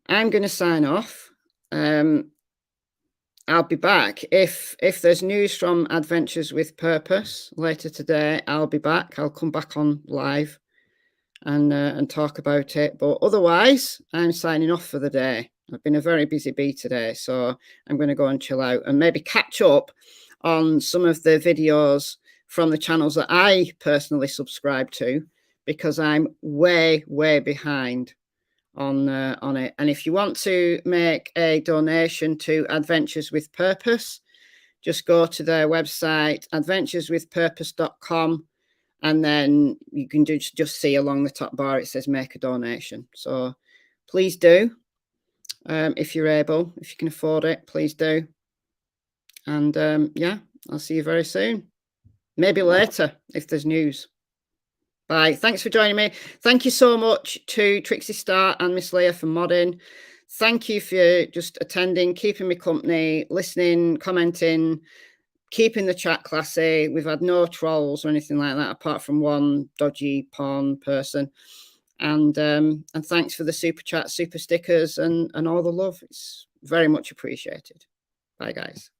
Speaker 1: I'm going to sign off. I'll be back. If there's news from Adventures with Purpose later today, I'll be back. I'll come back on live and talk about it. But otherwise, I'm signing off for the day. I've been a very busy bee today, so I'm going to go and chill out and maybe catch up on some of the videos from the channels that I personally subscribe to, because I'm way behind on it. And if you want to make a donation to Adventures with Purpose, just go to their website, adventureswithpurpose.com, and then you can just see along the top bar it says make a donation. So please do. If you're able, if you can afford it, please do. And yeah, I'll see you very soon. Maybe later if there's news. Bye. Thanks for joining me. Thank you so much to Trixie Star and Miss Leah for modding. Thank you for just attending, keeping me company, listening, commenting, keeping the chat classy. We've had no trolls or anything like that, apart from one dodgy porn person. And thanks for the super chat, super stickers, and all the love. It's very much appreciated. Bye, guys.